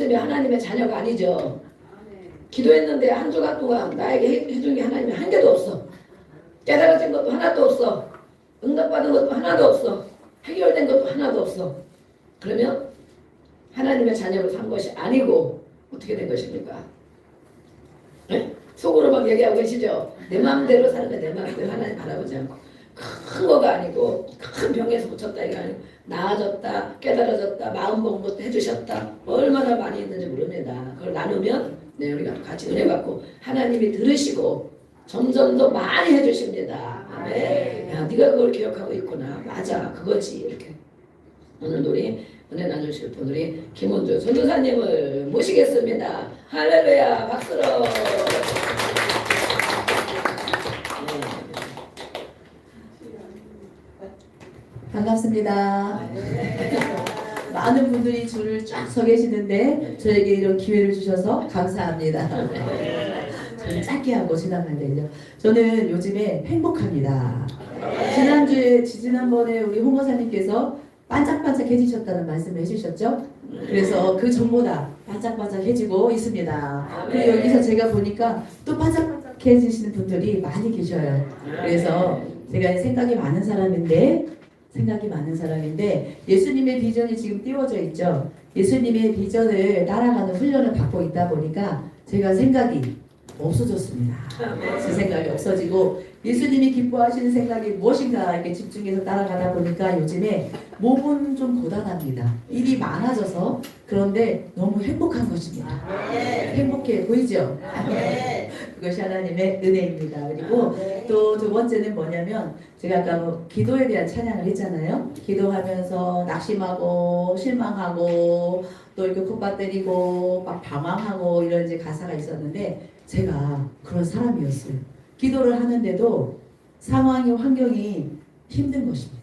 없으면 하나님의 자녀가 아니죠. 기도했는데 한 주간 동안 나에게 해준 게 하나님이 한 개도 없어. 깨달아진 것도 하나도 없어. 응답받은 것도 하나도 없어. 해결된 것도 하나도 없어. 그러면 하나님의 자녀로 산 것이 아니고 어떻게 된 것입니까? 네? 속으로 막 얘기하고 계시죠? 내 마음대로 사는 거야. 내 마음대로 하나님 바라보지 않고. 큰 거가 아니고 큰 병에서 고쳤다 이거 아니고 나아졌다, 깨달아졌다, 마음 먹은 것도 해주셨다. 얼마나 많이 있는지 모릅니다. 그걸 나누면 네, 우리가 같이 은혜 받고 하나님이 들으시고 점점 더 많이 해주십니다. 아멘. 야, 네가 그걸 기억하고 있구나. 맞아, 그거지. 이렇게. 오늘 우리 은혜 나누실 분 우리 김원주 전도사님을 모시겠습니다. 할렐루야, 박수로. 반갑습니다. 많은 분들이 줄을 쫙 서 계시는데 저에게 이런 기회를 주셔서 감사합니다. 저는 짧게 하고 지나갈래요. 저는 요즘에 행복합니다. 지난번에 우리 홍어사님께서 반짝반짝해지셨다는 말씀을 해주셨죠? 그래서 그 전보다 반짝반짝해지고 있습니다. 그리고 여기서 제가 보니까 또 반짝반짝해지시는 분들이 많이 계셔요. 그래서 제가 생각이 많은 사람인데 예수님의 비전이 지금 띄워져 있죠. 예수님의 비전을 따라가는 훈련을 받고 있다 보니까 제가 생각이 없어졌습니다. 제 생각이 없어지고 예수님이 기뻐하시는 생각이 무엇인가 이렇게 집중해서 따라가다 보니까 요즘에 몸은 좀 고단합니다. 일이 많아져서 그런데 너무 행복한 것입니다. 행복해 보이죠? 그것이 하나님의 은혜입니다. 그리고 또 두 번째는 뭐냐면 제가 아까 뭐 기도에 대한 찬양을 했잖아요. 기도하면서 낙심하고 실망하고 또 이렇게 콧바 때리고 막 방황하고 이런 이제 가사가 있었는데 제가 그런 사람이었어요. 기도를 하는데도 상황이 환경이 힘든 것입니다.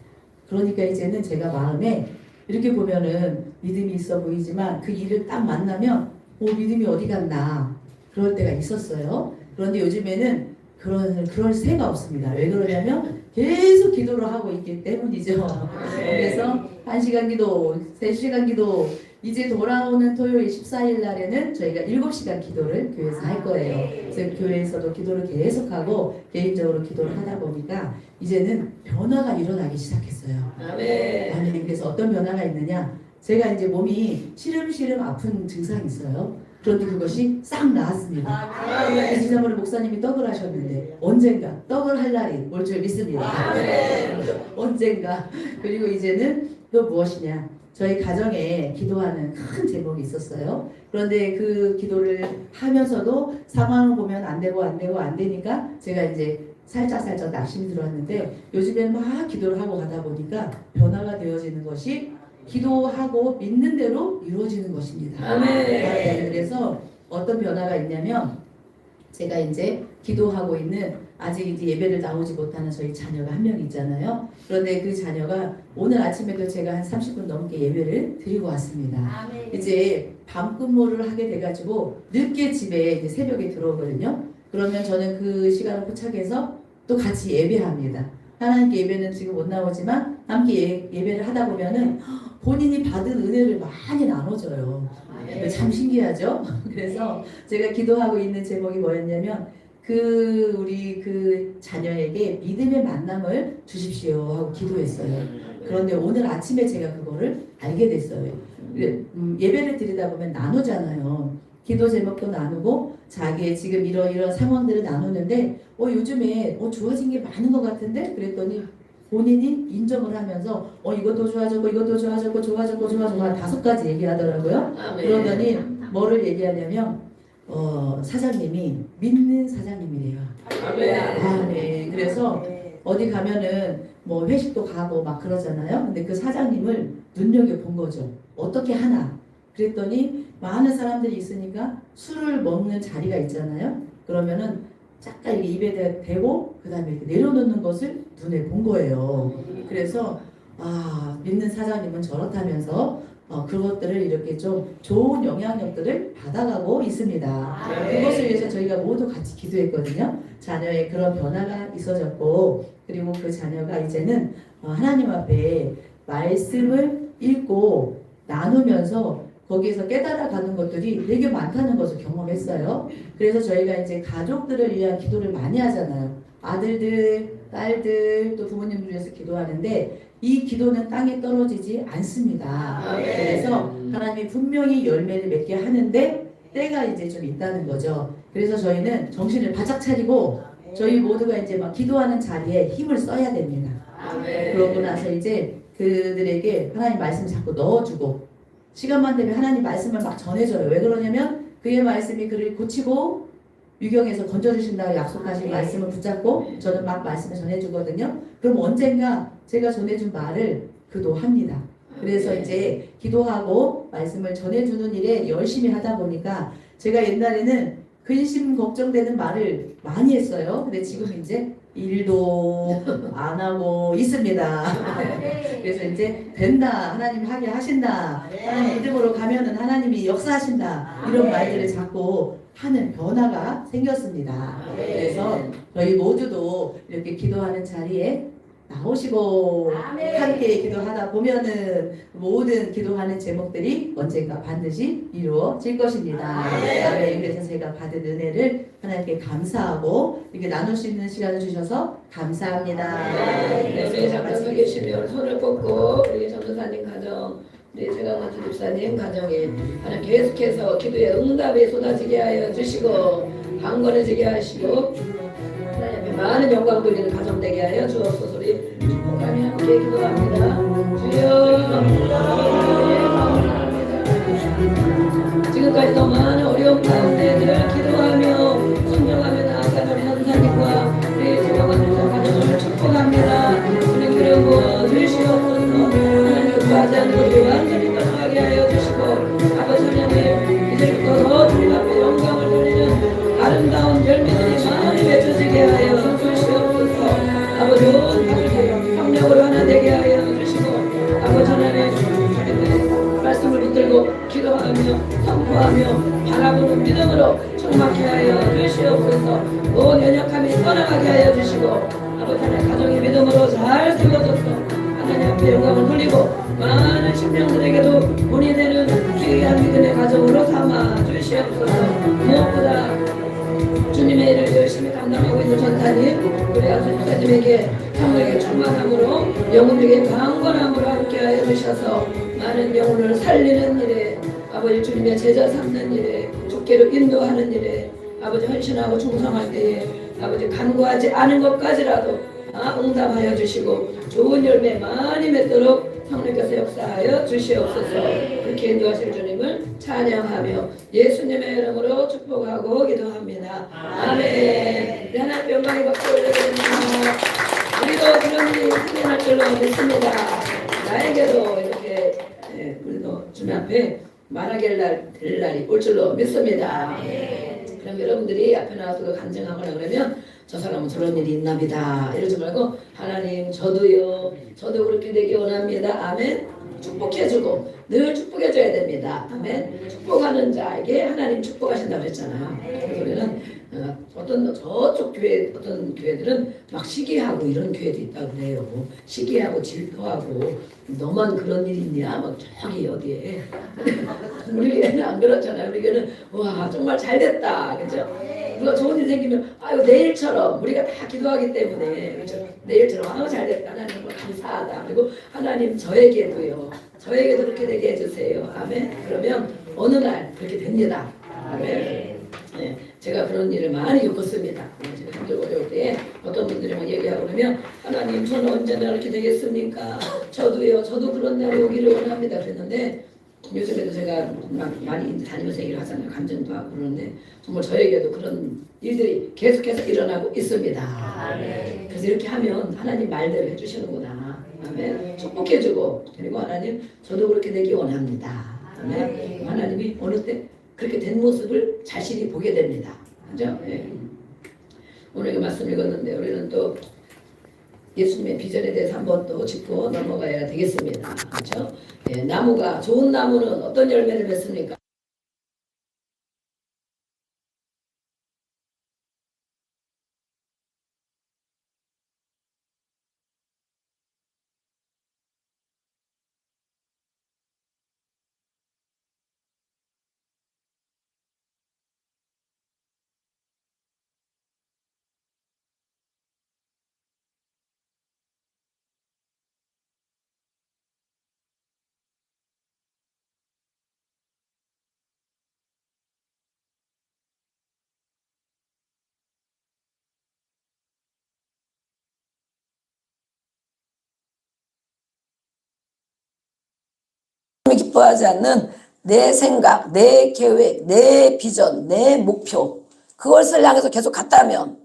그러니까 이제는 제가 마음에 이렇게 보면은 믿음이 있어 보이지만 그 일을 딱 만나면 믿음이 어디 갔나 그럴 때가 있었어요. 그런데 요즘에는 그럴 새가 없습니다. 왜 그러냐면 계속 기도를 하고 있기 때문이죠. 그래서 1시간 기도, 3시간 기도 이제 돌아오는 토요일 14일 날에는 저희가 7시간 기도를 교회에서 할 거예요. 그래서 교회에서도 기도를 계속하고 개인적으로 기도를 하다 보니까 이제는 변화가 일어나기 시작했어요. 아멘. 그래서 어떤 변화가 있느냐? 제가 이제 몸이 시름시름 아픈 증상이 있어요. 그런데 그것이 싹 나았습니다. 지난번에 목사님이 떡을 하셨는데 언젠가 떡을 할 날이 올 줄 믿습니다. 언젠가. 그리고 이제는 또 무엇이냐? 저희 가정에 기도하는 큰 제목이 있었어요. 그런데 그 기도를 하면서도 상황을 보면 안 되니까 제가 이제 살짝 낙심이 들어왔는데 요즘에는 막 기도를 하고 가다 보니까 변화가 되어지는 것이 기도하고 믿는 대로 이루어지는 것입니다. 아멘. 그래서 어떤 변화가 있냐면 제가 이제 기도하고 있는 아직 이제 예배를 나오지 못하는 저희 자녀가 한 명 있잖아요. 그런데 그 자녀가 오늘 아침에도 제가 한 30분 넘게 예배를 드리고 왔습니다. 아멘. 이제 밤 근무를 하게 돼가지고 늦게 집에 이제 새벽에 들어오거든요. 그러면 저는 그 시간을 포착해서 또 같이 예배합니다. 하나님께 예배는 지금 못 나오지만 함께 예배를 하다 보면은 본인이 받은 은혜를 많이 나눠줘요. 참 신기하죠? 그래서 제가 기도하고 있는 제목이 뭐였냐면 우리 그 자녀에게 믿음의 만남을 주십시오 하고 기도했어요. 그런데 오늘 아침에 제가 그거를 알게 됐어요. 예배를 드리다 보면 나누잖아요. 기도 제목도 나누고 자기의 지금 이런 상황들을 나누는데 요즘에 좋아진 게 많은 것 같은데 그랬더니 본인이 인정을 하면서 이것도 좋아졌고 이것도 좋아졌고 좋아졌고 5가지 얘기하더라고요. 그러더니 뭐를 얘기하냐면 사장님이 믿는 사장님이래요. 네. 그래서 어디 가면은 뭐 회식도 가고 막 그러잖아요. 근데 그 사장님을 눈여겨본 거죠. 어떻게 하나. 그랬더니 많은 사람들이 있으니까 술을 먹는 자리가 있잖아요. 그러면은 잠깐 이렇게 입에 대고 그 다음에 이렇게 내려놓는 것을 눈에 본 거예요. 그래서 믿는 사장님은 저렇다면서 그것들을 이렇게 좀 좋은 영향력들을 받아가고 있습니다. 그것을 위해서 저희가 모두 같이 기도했거든요. 자녀의 그런 변화가 있어졌고 그리고 그 자녀가 이제는 하나님 앞에 말씀을 읽고 나누면서 거기에서 깨달아가는 것들이 되게 많다는 것을 경험했어요. 그래서 저희가 이제 가족들을 위한 기도를 많이 하잖아요. 아들들, 딸들, 또 부모님들 위해서 기도하는데 이 기도는 땅에 떨어지지 않습니다. 그래서 하나님이 분명히 열매를 맺게 하는데 때가 이제 좀 있다는 거죠. 그래서 저희는 정신을 바짝 차리고 저희 모두가 이제 막 기도하는 자리에 힘을 써야 됩니다. 그러고 나서 이제 그들에게 하나님 말씀 자꾸 넣어주고 시간만 되면 하나님 말씀을 막 전해줘요. 왜 그러냐면 그의 말씀이 그를 고치고 유경에서 건져주신다고 약속하신 말씀을 붙잡고 저는 막 말씀을 전해주거든요. 그럼 언젠가 제가 전해준 말을 그도 합니다. 그래서 이제 기도하고 말씀을 전해주는 일에 열심히 하다 보니까 제가 옛날에는 근심 걱정되는 말을 많이 했어요. 근데 지금 이제 일도 안 하고 있습니다. 그래서 이제 된다. 하나님 하게 하신다. 하나님 믿음으로 가면은 하나님이 역사하신다. 이런 말들을 자꾸 하는 변화가 생겼습니다. 그래서 저희 모두도 이렇게 기도하는 자리에 나오시고 함께 기도하다 보면은 모든 기도하는 제목들이 언젠가 반드시 이루어질 것입니다. 그래서 제가 받은 은혜를 하나님께 감사하고 이렇게 나눌 수 있는 시간을 주셔서 감사합니다. 우리 잠깐 서 계시면 손을 뻗고 우리 전도사님 가정, 우리 최강원 집사님 가정에 하나님 계속해서 기도의 응답이 쏟아지게 하여 주시고 강건해지게 하시고 하나님 앞에 많은 영광 돌리는 가정 되게 하여 주옵소서. 우리 축복하며 함께 기도합니다. 주여 지금까지 더 많은 어려움 가운데 늘 기도하며 순종하며 나아가는 우리 선사님과 우리 최강원 집사 가정을 축복합니다. 우리 그런 거 주시옵소서. 하나님 구하지 않는 것을 완전히 떠나가게 하여 주시고 아버지 하나님 이제부터 더 주님 앞에 영광을 돌리는 아름다운 열매들이 많이 맺어지게 하여 주시옵소서. 아버지 온 가족이 성령으로 하나 되게 하여 주시고 아버지 하나님 말씀을 붙들고 기도하며 선포하며 바라보는 믿음으로 충만케 하여 주시옵소서. 온 연약함이 떠나가게 하여 주시고 아버지 하나님 가정의 믿음으로 잘 세워져서 하나님 앞에 영광을 돌리고 많은 심령들에게도 본이 되는 귀한 믿음의 가정으로 삼아 주시옵소서. 무엇보다 주님의 일을 열심히 감당하고 있는 전사님 우리 아버지 목사님에게 성령의 충만함으로 영혼에게 강건함으로 함께하여 주셔서 많은 영혼을 살리는 일에 아버지 주님의 제자 삼는 일에 주께로 인도하는 일에 아버지 헌신하고 충성할 때에 아버지 간구하지 않은 것까지라도 응답하여 주시고 좋은 열매 많이 맺도록 성령께서 역사하여 주시옵소서. 그렇게 인도하실 주님을 찬양하며 예수님의 이름으로 축복하고 기도합니다. 아멘. 하나님 영광의 박수 올려드립니다. 우리도 그런 일이 생겨날 줄로 믿습니다. 나에게도 이렇게 우리도 주님 앞에 말하게 될 날이 올 줄로 믿습니다. 그럼 여러분들이 앞에 나와서 간증하거나 그러면 저 사람은 저런 일이 있나보다 이러지 말고 하나님 저도요 저도 그렇게 되기 원합니다. 아멘. 축복해주고 늘 축복해줘야 됩니다. 아멘. 축복하는 자에게 하나님 축복하신다고 했잖아요. 그래서 우리는 어떤 저쪽 교회 어떤 교회들은 막 시기하고 이런 교회도 있다고 그래요. 시기하고 질투하고 너만 그런 일 있냐 막 저기 어디에 우리 교회는 안 그렇잖아요. 우리 교회는 와 정말 잘됐다 그죠? 누가 좋은 일 생기면 아유 내일처럼 우리가 다 기도하기 때문에 그렇죠? 내일처럼 아유 잘됐다 하나님 감사하다. 그리고 하나님 저에게도 그렇게 되게 해주세요. 아멘. 그러면 어느 날 그렇게 됩니다. 아멘. 네, 제가 그런 일을 많이 겪었습니다. 제가 힘들고 어려울 때에 어떤 분들이 막 얘기하고 그러면 하나님 저는 언제나 이렇게 되겠습니까? 저도 그런 날이 오기를 원합니다. 그랬는데 요즘에도 제가 많이 다니면서 얘기를 하잖아요. 감정도 하고 그러는데 정말 저에게도 그런 일들이 계속해서 일어나고 있습니다. 그래서 이렇게 하면 하나님 말대로 해주시는구나. 아멘. 축복해주고 그리고 하나님 저도 그렇게 되기 원합니다. 아멘. 하나님이 어느 때 그렇게 된 모습을 자신이 보게 됩니다. 그죠? 네. 오늘 그 말씀 읽었는데 우리는 또 예수님의 비전에 대해서 한번 또 짚고 넘어가야 되겠습니다. 그렇죠? 예, 나무가 좋은 나무는 어떤 열매를 맺습니까? 하나님이 기뻐하지 않는 내 생각, 내 계획, 내 비전, 내 목표, 그것을 향해서 계속 갔다면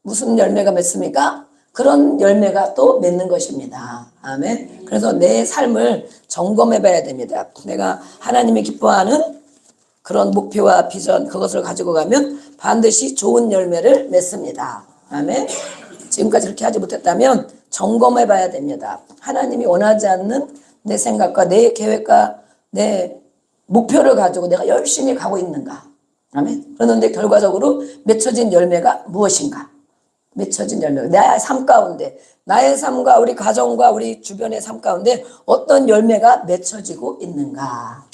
무슨 열매가 맺습니까? 그런 열매가 또 맺는 것입니다. 아멘. 그래서 내 삶을 점검해 봐야 됩니다. 내가 하나님이 기뻐하는 그런 목표와 비전, 그것을 가지고 가면 반드시 좋은 열매를 맺습니다. 아멘. 지금까지 그렇게 하지 못했다면 점검해 봐야 됩니다. 하나님이 원하지 않는 내 생각과 내 계획과 내 목표를 가지고 내가 열심히 가고 있는가. 아멘. 그런데 결과적으로 맺혀진 열매가 무엇인가? 맺혀진 열매. 나의 삶 가운데, 나의 삶과 우리 가정과 우리 주변의 삶 가운데 어떤 열매가 맺혀지고 있는가.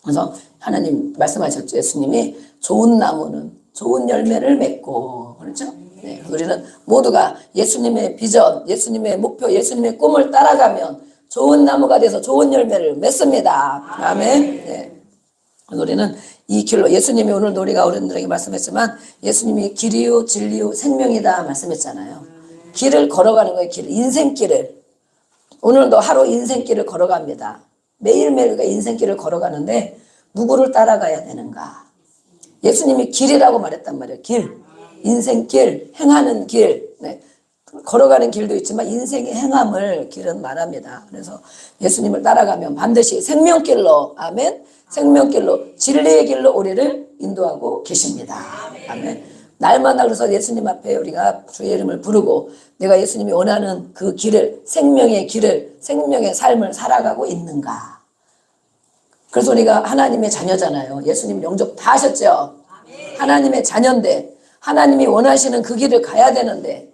그래서 하나님 말씀하셨죠. 예수님이 좋은 나무는 좋은 열매를 맺고, 그렇죠? 네, 우리는 모두가 예수님의 비전, 예수님의 목표, 예수님의 꿈을 따라가면 좋은 나무가 돼서 좋은 열매를 맺습니다. 아멘. 네. 우리는 이 길로, 예수님이 오늘도 우리가 어른들에게 말씀했지만 예수님이 길이요 진리요 생명이다 말씀했잖아요. 길을 걸어가는 거예요. 길, 인생길을. 오늘도 하루 인생길을 걸어갑니다. 매일매일 우리가 인생길을 걸어가는데 누구를 따라가야 되는가? 예수님이 길이라고 말했단 말이에요. 길, 인생길, 행하는 길. 네. 걸어가는 길도 있지만 인생의 행함을 길은 말합니다. 그래서 예수님을 따라가면 반드시 생명길로, 아멘, 생명길로, 진리의 길로 우리를 인도하고 계십니다. 아멘. 날마다 그래서 예수님 앞에 우리가 주의 이름을 부르고 내가 예수님이 원하는 그 길을, 생명의 길을, 생명의 삶을 살아가고 있는가. 그래서 우리가 하나님의 자녀잖아요. 예수님 영접 다 하셨죠. 하나님의 자녀인데 하나님이 원하시는 그 길을 가야 되는데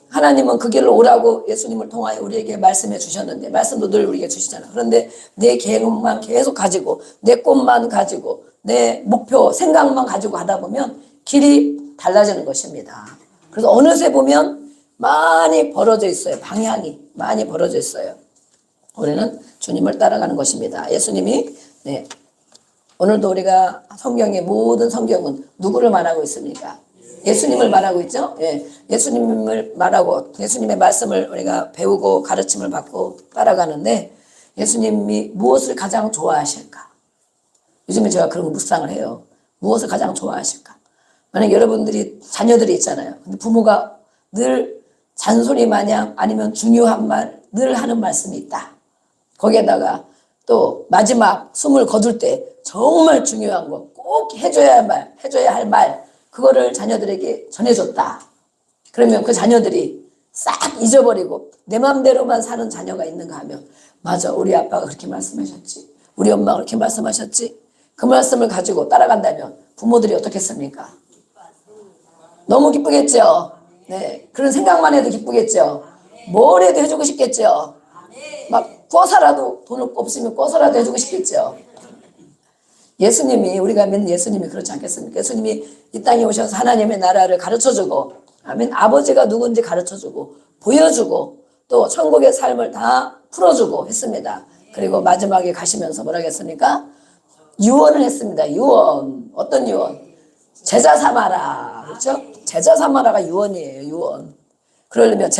하나님은 그 길로 오라고 예수님을 통하여 우리에게 말씀해 주셨는데, 말씀도 늘 우리에게 주시잖아요. 그런데 내 계획만 계속 가지고, 내 꿈만 가지고, 내 목표, 생각만 가지고 가다 보면 길이 달라지는 것입니다. 그래서 어느새 보면 많이 벌어져 있어요. 방향이 많이 벌어져 있어요. 우리는 주님을 따라가는 것입니다. 예수님이, 네, 오늘도 우리가 성경의 모든 성경은 누구를 말하고 있습니까? 예수님을 말하고 있죠. 예, 예수님을 말하고 예수님의 말씀을 우리가 배우고 가르침을 받고 따라가는데 예수님이 무엇을 가장 좋아하실까? 요즘에 제가 그런 거 묵상을 해요. 무엇을 가장 좋아하실까? 만약 여러분들이 자녀들이 있잖아요. 근데 부모가 늘 잔소리 마냥 아니면 중요한 말 늘 하는 말씀이 있다. 거기에다가 또 마지막 숨을 거둘 때 정말 중요한 거 꼭 해줘야 할 말, 그거를 자녀들에게 전해줬다. 그러면 그 자녀들이 싹 잊어버리고 내 맘대로만 사는 자녀가 있는가 하면, 맞아, 우리 아빠가 그렇게 말씀하셨지, 우리 엄마가 그렇게 말씀하셨지, 그 말씀을 가지고 따라간다면 부모들이 어떻겠습니까? 너무 기쁘겠죠. 네, 그런 생각만 해도 기쁘겠죠. 뭘 해도 해주고 싶겠죠. 막 꿔서라도, 돈 없으면 꿔서라도 해주고 싶겠죠. 예수님이, 우리가 믿는 예수님이 그렇지 않겠습니까? 예수님이 이 땅에 오셔서 하나님의 나라를 가르쳐주고, 아멘, 아버지가 누군지 가르쳐주고 보여주고 또 천국의 삶을 다 풀어주고 했습니다. 그리고 마지막에 가시면서 뭐라고 했습니까? 유언을 했습니다. 유언. 어떤 유언? 제자 삼아라. 그렇죠? 제자 삼아라가 유언이에요. 유언. 그러려면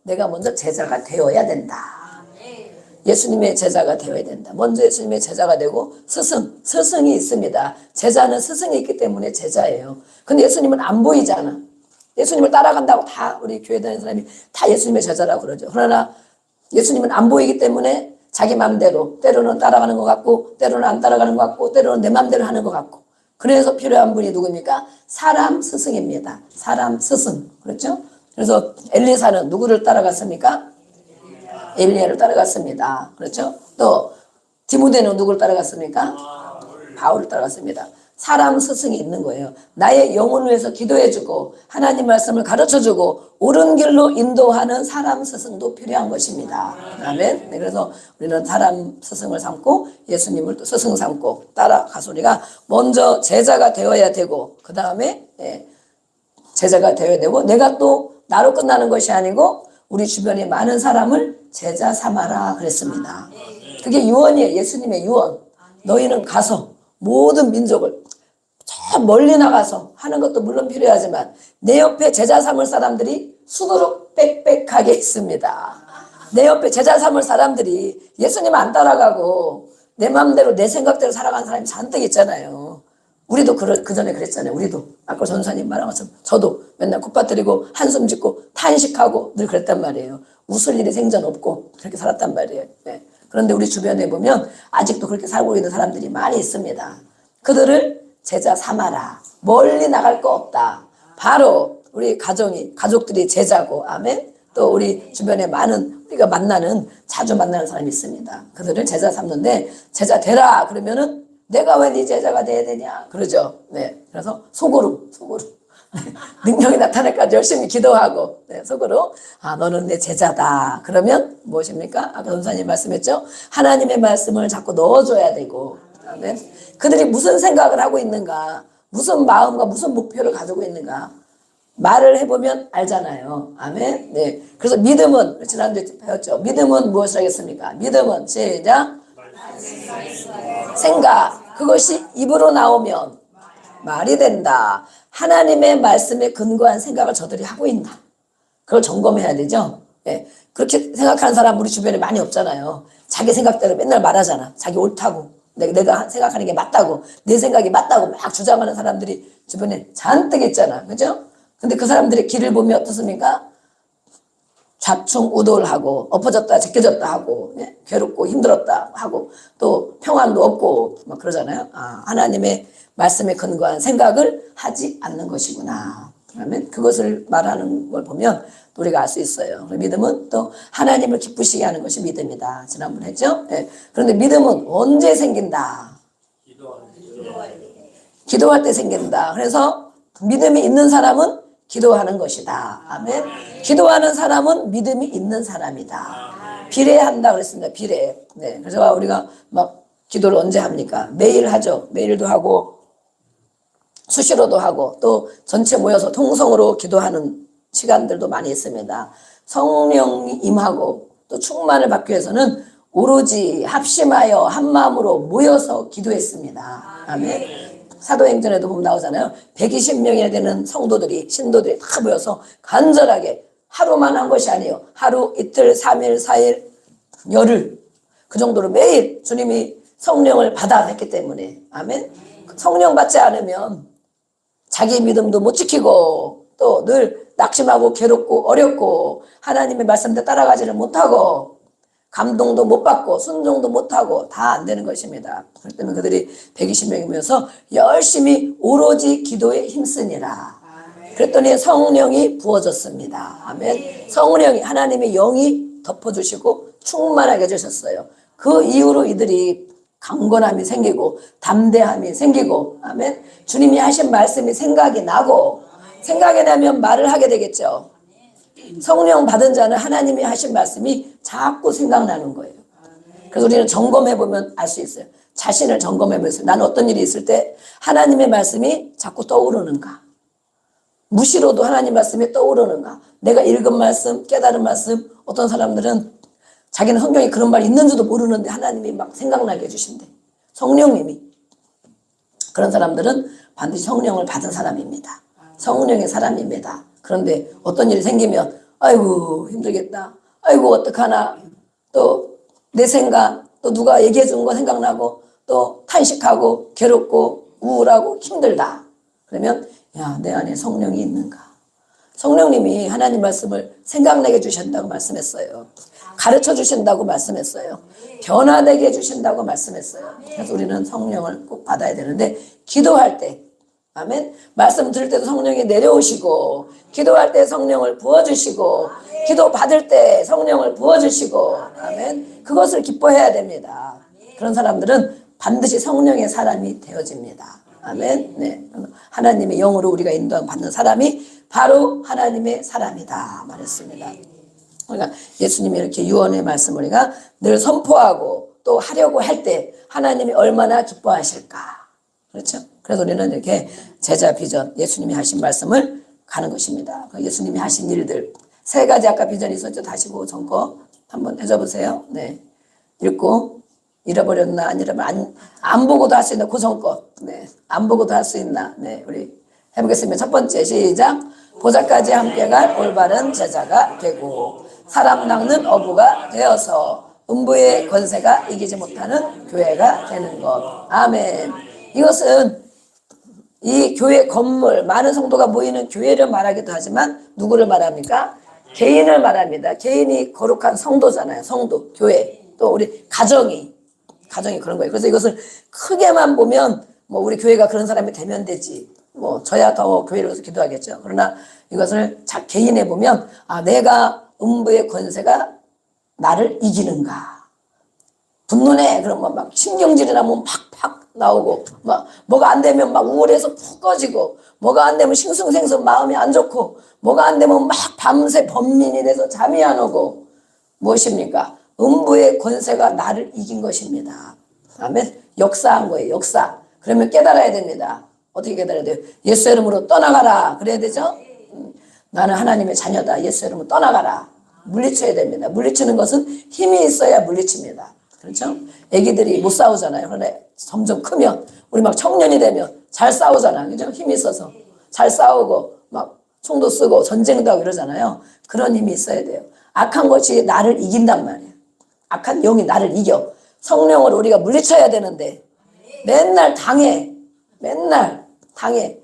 내가 먼저 제자가 되어야 된다. 예수님의 제자가 되어야 된다. 먼저 예수님의 제자가 되고, 스승이 있습니다. 제자는 스승이 있기 때문에 제자예요. 근데 예수님은 안 보이잖아. 예수님을 따라간다고 다 우리 교회 다니는 사람이 다 예수님의 제자라고 그러죠. 그러나 예수님은 안 보이기 때문에 자기 마음대로, 때로는 따라가는 것 같고 때로는 안 따라가는 것 같고 때로는 내 마음대로 하는 것 같고, 그래서 필요한 분이 누구입니까? 사람 스승입니다. 사람 스승. 그렇죠? 그래서 엘리사는 누구를 따라갔습니까? 엘리야를 따라갔습니다. 그렇죠? 또 디모데는 누구를 따라갔습니까? 바울을 따라갔습니다. 사람 스승이 있는 거예요. 나의 영혼을 위해서 기도해주고 하나님 말씀을 가르쳐주고 옳은 길로 인도하는 사람 스승도 필요한 것입니다. 아멘. 네, 그래서 우리는 사람 스승을 삼고 예수님을 또 스승 삼고 따라가서 우리가 먼저 제자가 되어야 되고, 그 다음에 제자가 되어야 되고, 내가 또 나로 끝나는 것이 아니고 우리 주변에 많은 사람을 제자 삼아라 그랬습니다. 그게 유언이에요. 예수님의 유언. 너희는 가서 모든 민족을 저 멀리 나가서 하는 것도 물론 필요하지만 내 옆에 제자 삼을 사람들이 수두룩 빽빽하게 있습니다. 내 옆에 제자 삼을 사람들이 예수님 안 따라가고 내 마음대로 내 생각대로 살아가는 사람이 잔뜩 있잖아요. 우리도 그 전에 그랬잖아요. 우리도 아까 전사님 말한 것처럼 저도 맨날 콧바뜨리고 한숨 짓고 탄식하고 늘 그랬단 말이에요. 웃을 일이 생전 없고 그렇게 살았단 말이에요. 네. 그런데 우리 주변에 보면 아직도 그렇게 살고 있는 사람들이 많이 있습니다. 그들을 제자 삼아라. 멀리 나갈 거 없다. 바로 우리 가족들이 제자고, 아멘. 또 우리 주변에 많은 우리가 자주 만나는 사람이 있습니다. 그들을 제자 삼는데 제자 되라 그러면은 내가 왜 네 제자가 돼야 되냐 그러죠. 네, 그래서 속으로 능력이 나타날까지 열심히 기도하고, 네, 속으로 너는 내 제자다. 그러면 무엇입니까? 아까 전사님 말씀했죠. 하나님의 말씀을 자꾸 넣어줘야 되고, 아멘. 그들이 무슨 생각을 하고 있는가, 무슨 마음과 무슨 목표를 가지고 있는가 말을 해보면 알잖아요. 아멘. 네. 그래서 믿음은 지난주에 배웠죠. 믿음은 무엇을 하겠습니까? 믿음은 시작. 생각. 그것이 입으로 나오면 말이 된다. 하나님의 말씀에 근거한 생각을 저들이 하고 있나. 그걸 점검해야 되죠. 네. 그렇게 생각하는 사람 우리 주변에 많이 없잖아요. 자기 생각대로 맨날 말하잖아. 자기 옳다고. 내가 생각하는 게 맞다고. 내 생각이 맞다고 막 주장하는 사람들이 주변에 잔뜩 있잖아. 그죠? 근데 그 사람들의 길을 보면 어떻습니까? 좌충우돌하고 엎어졌다 제껴졌다 하고, 예? 괴롭고 힘들었다 하고 또 평안도 없고 막 그러잖아요. 하나님의 말씀에 근거한 생각을 하지 않는 것이구나. 그러면 그것을 말하는 걸 보면 우리가 알 수 있어요. 믿음은 또 하나님을 기쁘시게 하는 것이 믿음이다. 지난번 했죠. 예. 그런데 믿음은 언제 생긴다? 기도할 때 생긴다. 그래서 믿음이 있는 사람은 기도하는 것이다. 아멘. 기도하는 사람은 믿음이 있는 사람이다. 비례한다 그랬습니다. 비례. 네. 그래서 우리가 막 기도를 언제 합니까? 매일 하죠. 매일도 하고 수시로도 하고 또 전체 모여서 통성으로 기도하는 시간들도 많이 있습니다. 성령이 임하고 또 충만을 받기 위해서는 오로지 합심하여 한 마음으로 모여서 기도했습니다. 아멘. 사도행전에도 보면 나오잖아요. 120명이나 되는 성도들이, 신도들이 다 모여서 간절하게 하루만 한 것이 아니에요. 하루, 이틀, 3일, 4일, 열흘. 그 정도로 매일 주님이 성령을 받아 했기 때문에. 아멘. 성령 받지 않으면 자기 믿음도 못 지키고 또 늘 낙심하고 괴롭고 어렵고 하나님의 말씀대로 따라가지를 못하고 감동도 못 받고 순종도 못하고 다 안 되는 것입니다. 그렇기 때문에 그들이 120명이 모여서 열심히 오로지 기도에 힘쓰니라. 그랬더니 성령이 부어졌습니다. 아멘. 성령이 하나님의 영이 덮어주시고 충만하게 해주셨어요. 그 이후로 이들이 강건함이 생기고 담대함이 생기고, 아멘. 주님이 하신 말씀이 생각이 나고 생각이 나면 말을 하게 되겠죠. 성령 받은 자는 하나님이 하신 말씀이 자꾸 생각나는 거예요. 그래서 우리는 점검해보면 알 수 있어요. 자신을 점검해보세요. 나는 어떤 일이 있을 때 하나님의 말씀이 자꾸 떠오르는가. 무시로도 하나님 말씀이 떠오르는가. 내가 읽은 말씀, 깨달은 말씀. 어떤 사람들은 자기는 성경에 그런 말이 있는지도 모르는데 하나님이 막 생각나게 해주신대. 성령님이. 그런 사람들은 반드시 성령을 받은 사람입니다. 성령의 사람입니다. 그런데 어떤 일이 생기면 아이고 힘들겠다. 아이고 어떡하나. 또 내 생각, 또 누가 얘기해 준 거 생각나고 또 탄식하고 괴롭고 우울하고 힘들다. 그러면 야, 내 안에 성령이 있는가. 성령님이 하나님 말씀을 생각나게 해주신다고 말씀했어요. 가르쳐 주신다고 말씀했어요. 변화되게 해주신다고 말씀했어요. 그래서 우리는 성령을 꼭 받아야 되는데 기도할 때, 아멘. 말씀 들을 때도 성령이 내려오시고 기도할 때 성령을 부어주시고 기도 받을 때 성령을 부어주시고, 아멘. 그것을 기뻐해야 됩니다. 그런 사람들은 반드시 성령의 사람이 되어집니다. 아멘. 네. 하나님의 영으로 우리가 인도함 받는 사람이 바로 하나님의 사람이다 말했습니다. 그러니까 예수님이 이렇게 유언의 말씀을 우리가 늘 선포하고 또 하려고 할 때 하나님이 얼마나 기뻐하실까. 그렇죠? 그래서 우리는 이렇게 제자 비전, 예수님이 하신 말씀을 가는 것입니다. 예수님이 하신 일들 3가지 아까 비전이 있었죠. 다시 그 전 거 한번 해줘 보세요. 네. 읽고 잃어버렸나 안 보고도 할 수 있나 그 전 거. 네. 안 보고도 할 수 있나. 네. 우리 해보겠습니다. 첫 번째 시작. 보좌까지 함께 갈 올바른 제자가 되고 사람 낚는 어부가 되어서 음부의 권세가 이기지 못하는 교회가 되는 것. 아멘. 이것은 이 교회 건물, 많은 성도가 모이는 교회를 말하기도 하지만 누구를 말합니까? 개인을 말합니다. 개인이 거룩한 성도잖아요. 성도, 교회. 또 우리 가정이 그런 거예요. 그래서 이것을 크게만 보면 뭐 우리 교회가 그런 사람이 되면 되지. 뭐 저야 더 교회를 위해서 기도하겠죠. 그러나 이것을 개인에 보면 내가 음부의 권세가 나를 이기는가. 분노네. 그러면 막 신경질이 나면 팍팍 나오고 막 뭐가 안 되면 막 우울해서 푹 꺼지고 뭐가 안 되면 싱숭생숭 마음이 안 좋고 뭐가 안 되면 막 밤새 범민이 돼서 잠이 안 오고 무엇입니까? 음부의 권세가 나를 이긴 것입니다. 아멘. 역사한 거예요. 역사. 그러면 깨달아야 됩니다. 어떻게 깨달아야 돼요? 예수 이름으로 떠나가라. 그래야 되죠? 나는 하나님의 자녀다. 예수 이름으로 떠나가라. 물리쳐야 됩니다. 물리치는 것은 힘이 있어야 물리칩니다. 그렇죠? 애기들이 못 싸우잖아요. 그런데 점점 크면 우리 막 청년이 되면 잘 싸우잖아. 그죠? 힘이 있어서 잘 싸우고 막 총도 쓰고 전쟁도 하고 이러잖아요. 그런 힘이 있어야 돼요. 악한 것이 나를 이긴단 말이에요. 악한 영이 나를 이겨. 성령을 우리가 물리쳐야 되는데 맨날 당해. 맨날 당해.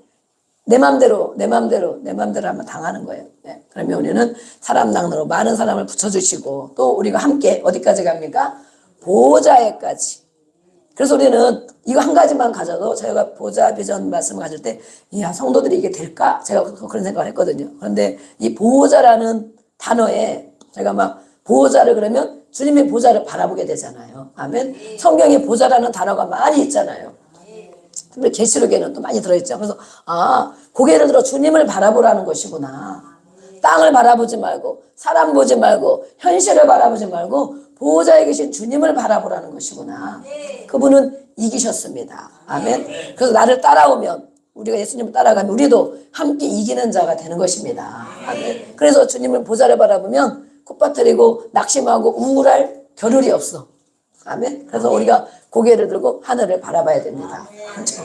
내 맘대로 하면 당하는 거예요. 네. 그러면 우리는 사람 낚느로 많은 사람을 붙여주시고 또 우리가 함께 어디까지 갑니까? 보호자에까지. 그래서 우리는 이거 한 가지만 가져도 저희가 보호자 비전 말씀을 가질 때 야, 성도들이 이게 될까? 제가 그런 생각을 했거든요. 그런데 이 보호자라는 단어에 제가 막 보호자를 그러면 주님의 보좌를 바라보게 되잖아요. 아멘. 성경에 보좌라는 단어가 많이 있잖아요. 근데 계시록에는 또 많이 들어있죠. 그래서 고개를 들어 주님을 바라보라는 것이구나. 땅을 바라보지 말고 사람 보지 말고 현실을 바라보지 말고 보호자에 계신 주님을 바라보라는 것이구나. 그분은 이기셨습니다. 아멘. 그래서 나를 따라오면 우리가 예수님을 따라가면 우리도 함께 이기는 자가 되는 것입니다. 아멘. 그래서 주님을 보좌를 바라보면 콧바트리고 낙심하고 우울할 겨를이 없어. 아멘. 그래서 우리가 고개를 들고 하늘을 바라봐야 됩니다. 그렇죠?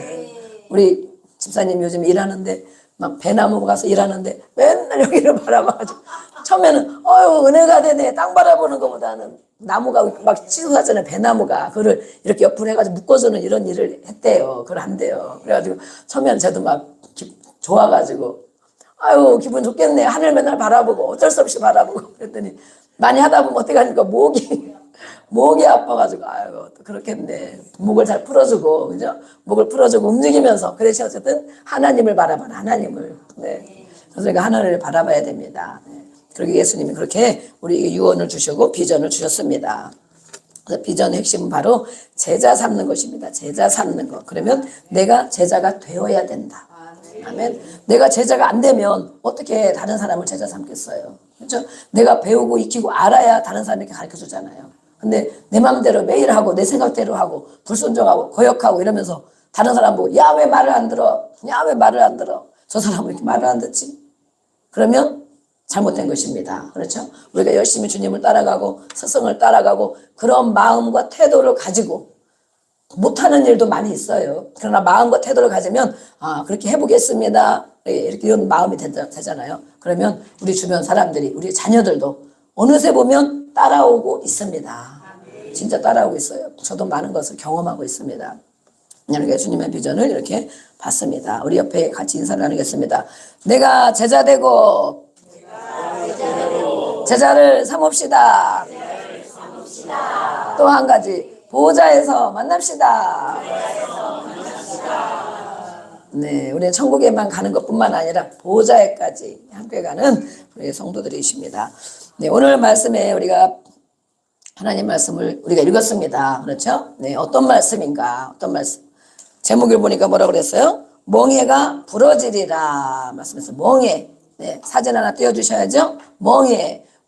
우리 집사님 요즘 일하는데 막 배나무 가서 일하는데 맨날 여기를 바라봐가지고 처음에는 은혜가 되네. 땅 바라보는 것보다는 나무가 막 치솟았잖아요. 배나무가 그거를 이렇게 옆으로 해가지고 묶어주는 이런 일을 했대요. 그걸 한대요. 그래가지고 처음에는 저도 막 좋아가지고 기분 좋겠네. 하늘 맨날 바라보고 어쩔 수 없이 바라보고 그랬더니 많이 하다 보면 어떻게 하니까 목이 아파가지고 또 그렇겠네. 목을 잘 풀어주고 그죠? 목을 풀어주고 움직이면서 그래서 어쨌든 하나님을 바라봐라. 하나님을. 네. 그래서 우리가 하나님을 바라봐야 됩니다. 네. 그리고 예수님이 그렇게 우리에게 유언을 주시고 비전을 주셨습니다. 그래서 비전의 핵심은 바로 제자 삼는 것입니다. 제자 삼는 것. 그러면 내가 제자가 되어야 된다. 아멘. 내가 제자가 안 되면 어떻게 다른 사람을 제자 삼겠어요? 그렇죠? 내가 배우고 익히고 알아야 다른 사람에게 가르쳐 주잖아요. 근데 내 마음대로 매일 하고 내 생각대로 하고 불순종하고 거역하고 이러면서 다른 사람 보고 야, 왜 말을 안 들어? 야, 왜 말을 안 들어? 저 사람은 이렇게 말을 안 듣지? 그러면 잘못된 것입니다. 그렇죠? 우리가 열심히 주님을 따라가고 스승을 따라가고 그런 마음과 태도를 가지고 못하는 일도 많이 있어요. 그러나 마음과 태도를 가지면 그렇게 해보겠습니다. 이렇게 이런 마음이 되잖아요. 그러면 우리 주변 사람들이 우리 자녀들도 어느새 보면 따라오고 있습니다. 진짜 따라오고 있어요. 저도 많은 것을 경험하고 있습니다. 우리가 주님의 비전을 이렇게 봤습니다. 우리 옆에 같이 인사를 나누겠습니다. 내가 제자 되고 제자를 삼읍시다. 또 한 가지 보호자에서 만납시다. 네, 우리는 천국에만 가는 것뿐만 아니라 보호자에까지 함께 가는 우리 성도들이십니다. 네, 오늘 말씀에 우리가 하나님 말씀을 우리가 읽었습니다. 그렇죠? 네, 어떤 말씀인가? 어떤 말씀? 제목을 보니까 뭐라고 그랬어요? 멍에가 부러지리라 말씀했어요. 멍에. 네, 사진 하나 띄워주셔야죠.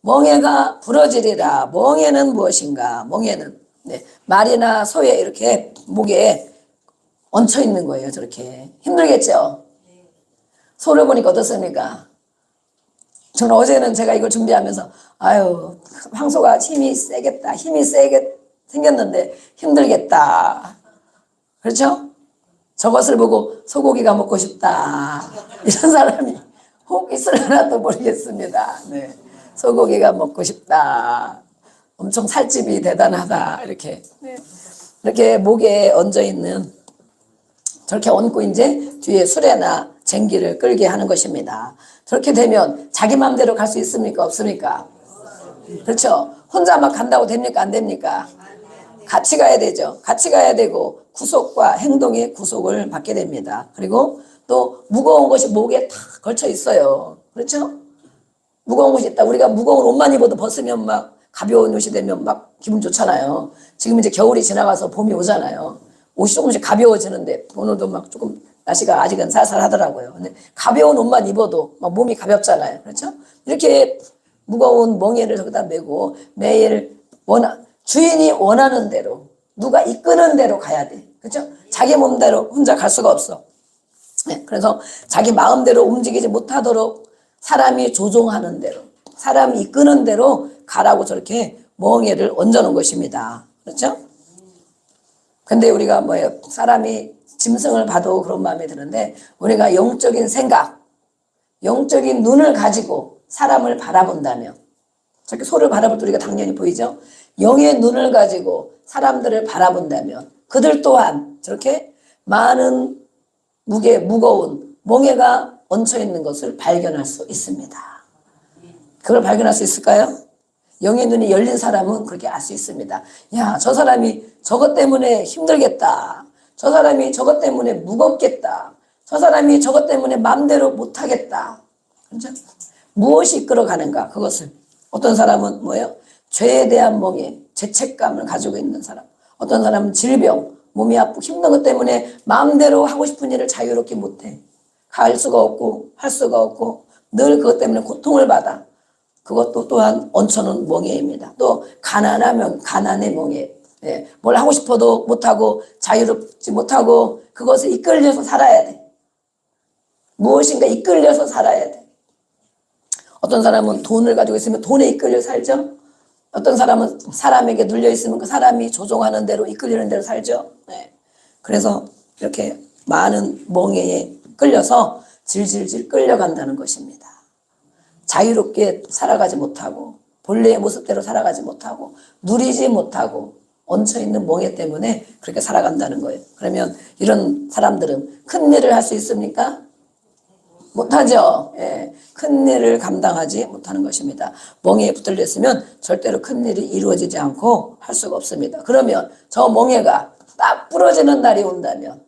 멍에가 부러지리라. 멍에는 무엇인가? 멍에는 말이나 소에 이렇게 목에 얹혀 있는 거예요. 저렇게 힘들겠죠. 소를 보니까 어떻습니까? 저는 어제는 제가 이걸 준비하면서 황소가 힘이 세게 생겼는데 힘들겠다. 그렇죠? 저것을 보고 소고기가 먹고 싶다. 이런 사람이 혹 있을려나도 모르겠습니다. 네. 소고기가 먹고 싶다. 엄청 살집이 대단하다. 이렇게. 네. 이렇게 목에 얹어 있는 저렇게 얹고 이제 뒤에 수레나 쟁기를 끌게 하는 것입니다. 저렇게 되면 자기 마음대로 갈 수 있습니까? 없습니까? 그렇죠. 혼자 막 간다고 됩니까? 안 됩니까? 같이 가야 되죠. 같이 가야 되고 구속과 행동의 구속을 받게 됩니다. 그리고 또 무거운 것이 목에 탁 걸쳐 있어요. 그렇죠? 무거운 것이 있다. 우리가 무거운 옷만 입어도 벗으면 막 가벼운 옷이 되면 막 기분 좋잖아요. 지금 이제 겨울이 지나가서 봄이 오잖아요. 옷이 조금씩 가벼워지는데 오늘도 막 조금 날씨가 아직은 살살하더라고요. 근데 가벼운 옷만 입어도 막 몸이 가볍잖아요. 그렇죠? 이렇게 무거운 멍에를 저기다 메고 매일 주인이 원하는 대로 누가 이끄는 대로 가야 돼. 그렇죠? 자기 몸대로 혼자 갈 수가 없어. 네, 그래서 자기 마음대로 움직이지 못하도록 사람이 조종하는 대로 사람이 이끄는 대로 가라고 저렇게 멍에를 얹어놓은 것입니다. 그렇죠? 근데 우리가 뭐예요? 사람이 짐승을 봐도 그런 마음이 드는데 우리가 영적인 생각, 영적인 눈을 가지고 사람을 바라본다면 저렇게 소를 바라볼 때 우리가 당연히 보이죠? 영의 눈을 가지고 사람들을 바라본다면 그들 또한 저렇게 많은 무거운 멍에가 얹혀 있는 것을 발견할 수 있습니다. 그걸 발견할 수 있을까요? 영의 눈이 열린 사람은 그렇게 알 수 있습니다. 야, 저 사람이 저것 때문에 힘들겠다. 저 사람이 저것 때문에 무겁겠다. 저 사람이 저것 때문에 마음대로 못하겠다. 그렇죠? 무엇이 이끌어가는가? 그것을. 어떤 사람은 뭐예요? 죄에 대한 멍에 죄책감을 가지고 있는 사람. 어떤 사람은 질병, 몸이 아프고 힘든 것 때문에 마음대로 하고 싶은 일을 자유롭게 못해. 갈 수가 없고 할 수가 없고 늘 그것 때문에 고통을 받아. 그것도 또한 얹혀놓은 멍에입니다. 또 가난하면 가난의 멍에. 예, 뭘 하고 싶어도 못하고 자유롭지 못하고 그것에 이끌려서 살아야 돼. 무엇인가 이끌려서 살아야 돼. 어떤 사람은 돈을 가지고 있으면 돈에 이끌려 살죠. 어떤 사람은 사람에게 눌려 있으면 그 사람이 조종하는 대로 이끌리는 대로 살죠. 네. 그래서 이렇게 많은 멍에에 끌려서 질질질 끌려간다는 것입니다. 자유롭게 살아가지 못하고 본래의 모습대로 살아가지 못하고 누리지 못하고 얹혀있는 멍에 때문에 그렇게 살아간다는 거예요. 그러면 이런 사람들은 큰 일을 할 수 있습니까? 못하죠. 예, 큰 일을 감당하지 못하는 것입니다. 멍에에 붙들려 있으면 절대로 큰 일이 이루어지지 않고 할 수가 없습니다. 그러면 저 멍에가 딱 부러지는 날이 온다면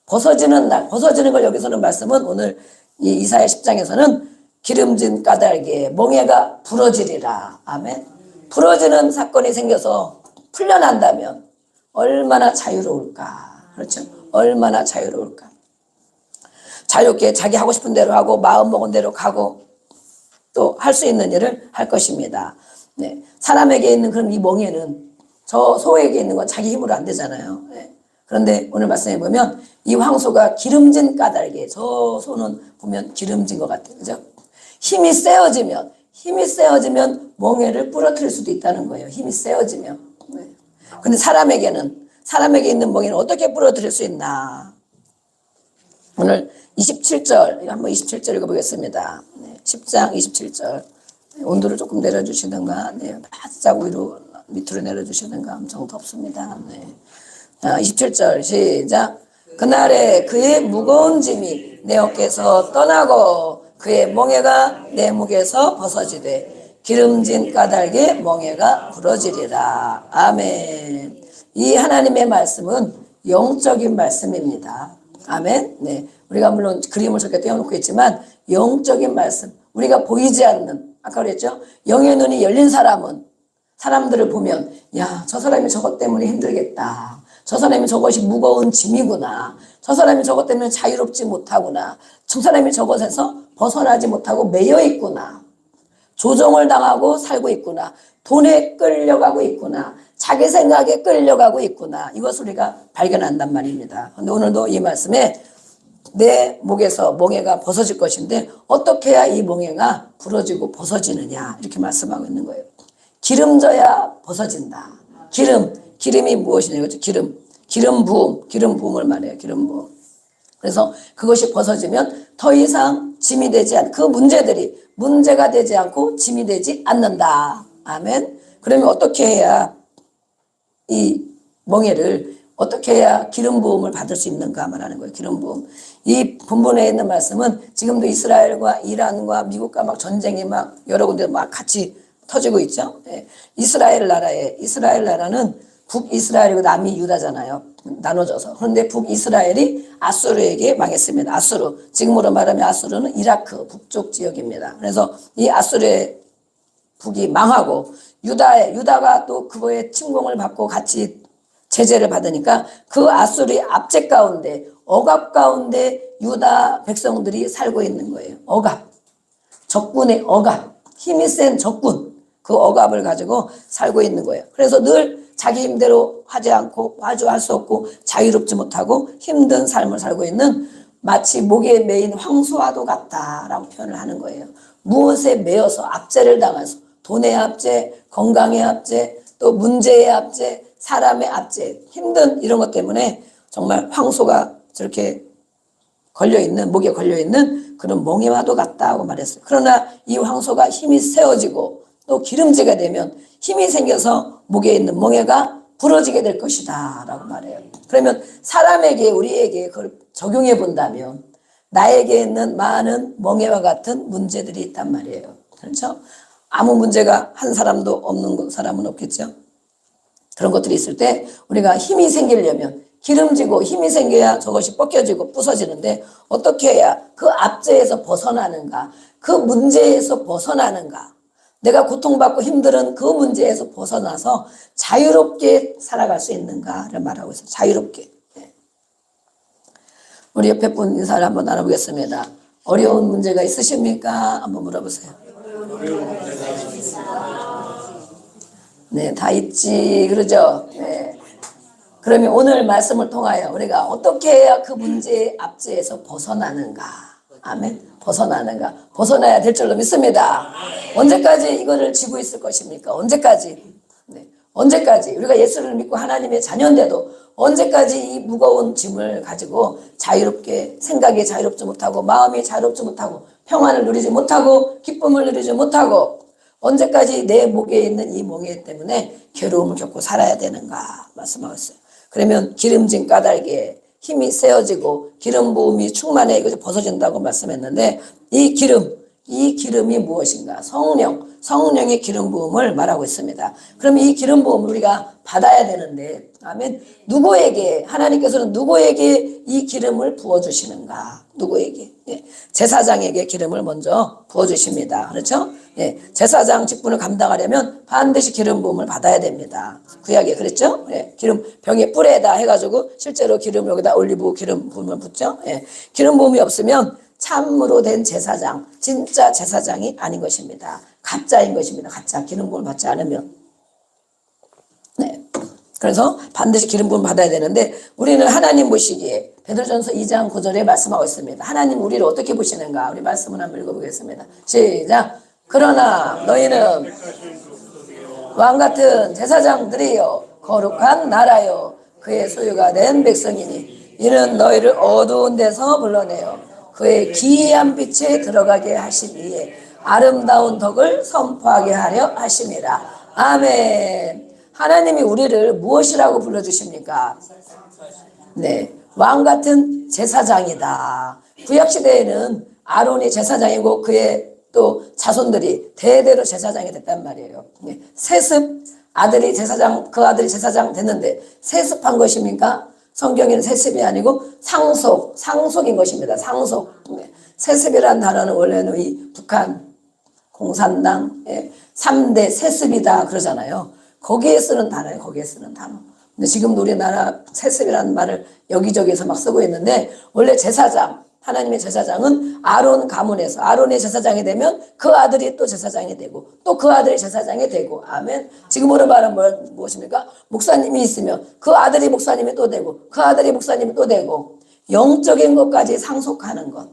벗어지는 날, 벗어지는 걸 여기서는 말씀은 오늘 이 이사야 10장에서는 기름진 까닭에 멍에가 부러지리라. 아멘. 부러지는 사건이 생겨서 풀려난다면 얼마나 자유로울까. 그렇죠? 얼마나 자유로울까. 자유롭게 자기 하고 싶은 대로 하고 마음 먹은 대로 가고 또 할 수 있는 일을 할 것입니다. 네. 사람에게 있는 그런 이 멍에는 저 소에게 있는 건 자기 힘으로 안 되잖아요. 네. 그런데 오늘 말씀해 보면 이 황소가 기름진 까닭에 저 소는 보면 기름진 것 같아요. 그죠? 힘이 세어지면 멍에를 부러뜨릴 수도 있다는 거예요. 힘이 세어지면. 네. 근데 사람에게 있는 멍에는 어떻게 부러뜨릴 수 있나? 오늘 27절, 한번 27절 읽어보겠습니다. 네, 10장 27절. 온도를 조금 내려주시든가, 네, 바짝 위로, 밑으로 내려주시든가, 엄청 덥습니다. 네. 27절, 시작. 그날에 그의 무거운 짐이 내 어깨에서 떠나고, 그의 멍에가 내 목에서 벗어지되, 기름진 까닭에 멍에가 부러지리라. 아멘. 이 하나님의 말씀은 영적인 말씀입니다. 아멘. 네. 우리가 물론 그림을 저렇게 떼어놓고 있지만 영적인 말씀. 우리가 보이지 않는, 아까 그랬죠? 영의 눈이 열린 사람은 사람들을 보면 야, 저 사람이 저것 때문에 힘들겠다. 저 사람이 저것이 무거운 짐이구나. 저 사람이 저것 때문에 자유롭지 못하구나. 저 사람이 저것에서 벗어나지 못하고 매여 있구나. 조종을 당하고 살고 있구나. 돈에 끌려가고 있구나. 자기 생각에 끌려가고 있구나. 이것을 우리가 발견한단 말입니다. 그런데 오늘도 이 말씀에 내 목에서 멍에가 벗어질 것인데 어떻게 해야 이 멍에가 부러지고 벗어지느냐 이렇게 말씀하고 있는 거예요. 기름져야 벗어진다. 기름이 무엇이냐 이거죠. 기름 부음을 말해요. 기름 부음. 그래서 그것이 벗어지면 더 이상 짐이 되지 않고 그 문제들이 문제가 되지 않고 짐이 되지 않는다. 아멘. 그러면 어떻게 해야 이 멍에를 어떻게 해야 기름 부음을 받을 수 있는가 말하는 거예요. 기름 부음. 이 본문에 있는 말씀은 지금도 이스라엘과 이란과 미국과 막 전쟁이 막 여러 군데 막 같이 터지고 있죠. 예. 이스라엘 나라는 북이스라엘이고 남이 유다잖아요. 나눠져서. 그런데 북이스라엘이 아수르에게 망했습니다. 아수르. 지금으로 말하면 아수르는 이라크 북쪽 지역입니다. 그래서 이 아수르의 북이 망하고 유다가 또 그거에 침공을 받고 같이 제재를 받으니까 그 아수르의 압제 가운데 억압 가운데 유다 백성들이 살고 있는 거예요. 억압. 적군의 억압. 힘이 센 적군. 그 억압을 가지고 살고 있는 거예요. 그래서 늘 자기 힘대로 하지 않고 마주할 수 없고 자유롭지 못하고 힘든 삶을 살고 있는 마치 목에 매인 황소와도 같다라고 표현을 하는 거예요. 무엇에 매여서 압제를 당해서 돈의 압제, 건강의 압제, 또 문제의 압제, 사람의 압제, 힘든 이런 것 때문에 정말 황소가 저렇게 걸려있는, 목에 걸려있는 그런 멍에와도 같다고 말했어요. 그러나 이 황소가 힘이 세워지고 또 기름지게 되면 힘이 생겨서 목에 있는 멍에가 부러지게 될 것이다 라고 말해요. 그러면 사람에게 우리에게 그걸 적용해 본다면 나에게 있는 많은 멍에와 같은 문제들이 있단 말이에요. 그렇죠? 아무 문제가 한 사람도 없는 사람은 없겠죠. 그런 것들이 있을 때 우리가 힘이 생기려면 기름지고 힘이 생겨야 저것이 벗겨지고 부서지는데 어떻게 해야 그 압제에서 벗어나는가, 그 문제에서 벗어나는가, 내가 고통받고 힘든 그 문제에서 벗어나서 자유롭게 살아갈 수 있는가를 말하고 있어요. 자유롭게. 우리 옆에 분 인사를 한번 나눠보겠습니다. 어려운 문제가 있으십니까? 한번 물어보세요. 네, 다 있지 그러죠. 네. 그러면 오늘 말씀을 통하여 우리가 어떻게 해야 그 문제의 압제에서 벗어나는가? 아멘. 벗어나는가? 벗어나야 될 줄로 믿습니다. 언제까지 이거를 지고 있을 것입니까? 언제까지? 네. 언제까지? 우리가 예수를 믿고 하나님의 자녀인데도 언제까지 이 무거운 짐을 가지고 자유롭게 생각이 자유롭지 못하고 마음이 자유롭지 못하고 평안을 누리지 못하고 기쁨을 누리지 못하고 언제까지 내 목에 있는 이 멍에 때문에 괴로움을 겪고 살아야 되는가 말씀하고 있어요. 그러면 기름진 까닭에 힘이 세어지고 기름 부음이 충만해 이것이 벗어진다고 말씀했는데 이 기름이 무엇인가? 성령의 기름 부음을 말하고 있습니다. 그럼 이 기름 부음을 우리가 받아야 되는데 아멘. 누구에게 하나님께서는 누구에게 이 기름을 부어주시는가? 누구에게? 예. 제사장에게 기름을 먼저 부어주십니다. 그렇죠? 예. 제사장 직분을 감당하려면 반드시 기름 부음을 받아야 됩니다. 구약에 그랬죠? 예. 기름 병에 뿔에다 해가지고 실제로 기름 여기다 올리브 기름 부음을 붓죠? 예. 기름 부음이 없으면 참으로 된 제사장, 진짜 제사장이 아닌 것입니다. 가짜인 것입니다. 가짜 기름 부음을 받지 않으면. 네. 그래서 반드시 기름 부음을 받아야 되는데 우리는 하나님 보시기에 베드로전서 2장 9절에 말씀하고 있습니다. 하나님 우리를 어떻게 보시는가? 우리 말씀을 한번 읽어보겠습니다. 시작. 그러나 너희는 왕같은 제사장들이요 거룩한 나라요 그의 소유가 된 백성이니 이는 너희를 어두운 데서 불러내어 그의 기이한 빛에 들어가게 하신 이에 아름다운 덕을 선포하게 하려 하심이라. 아멘. 하나님이 우리를 무엇이라고 불러주십니까? 네, 왕같은 제사장이다. 구약시대에는 아론이 제사장이고 그의 또 자손들이 대대로 제사장이 됐단 말이에요. 네, 세습 아들이 제사장, 그 아들이 제사장 됐는데 세습한 것입니까? 성경에는 세습이 아니고 상속인 것입니다. 상속. 네, 세습이라는 단어는 원래는 이 북한 공산당 3대 세습이다 그러잖아요. 거기에 쓰는 단어예요. 거기에 쓰는 단어. 근데 지금도 우리나라 세습이라는 말을 여기저기에서 막 쓰고 있는데 원래 제사장, 하나님의 제사장은 아론 가문에서 아론이 제사장이 되면 그 아들이 또 제사장이 되고 또 그 아들이 제사장이 되고 아멘. 지금으로 말하면 무엇입니까? 목사님이 있으면 그 아들이 목사님이 또 되고 그 아들이 목사님이 또 되고 영적인 것까지 상속하는 것.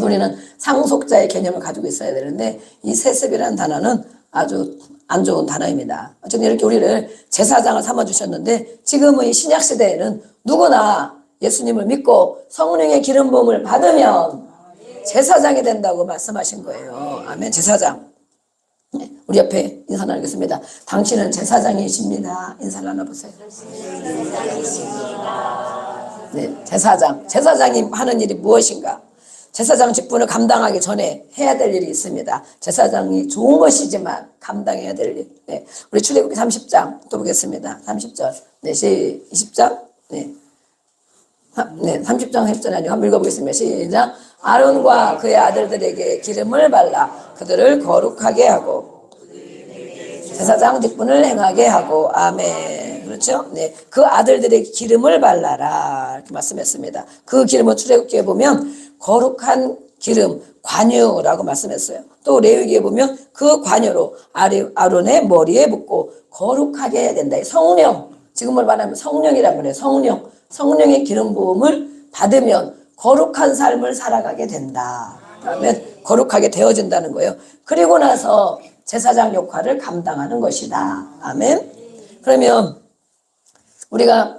우리는 상속자의 개념을 가지고 있어야 되는데 이 세습이라는 단어는 아주 안 좋은 단어입니다. 어쨌든 이렇게 우리를 제사장을 삼아주셨는데 지금의 신약시대에는 누구나 예수님을 믿고 성령의 기름 부음을 받으면 제사장이 된다고 말씀하신 거예요. 아멘. 제사장. 네, 우리 옆에 인사 나누겠습니다. 당신은 제사장이십니다. 인사 나눠보세요. 네, 제사장. 제사장이 하는 일이 무엇인가? 제사장 직분을 감당하기 전에 해야 될 일이 있습니다. 제사장이 좋은 것이지만 감당해야 될 일. 네, 우리 출애굽기 30장 또 보겠습니다. 30절. 네, 20장. 네. 네, 30장 10절 아니고 한번 읽어보겠습니다. 시작. 아론과 그의 아들들에게 기름을 발라 그들을 거룩하게 하고 제사장 직분을 행하게 하고. 아멘. 그렇죠? 네, 그 아들들에게 기름을 발라라 이렇게 말씀했습니다. 그 기름은 출애굽기에 보면 거룩한 기름, 관유라고 말씀했어요. 또 레위기에 보면 그 관유로 아론의 머리에 붓고 거룩하게 해야 된다. 성령, 지금으로 말하면 성령이란 말이에요. 성령의 기름 부음을 받으면 거룩한 삶을 살아가게 된다. 그러면 거룩하게 되어진다는 거예요. 그리고 나서 제사장 역할을 감당하는 것이다. 아멘. 그러면 우리가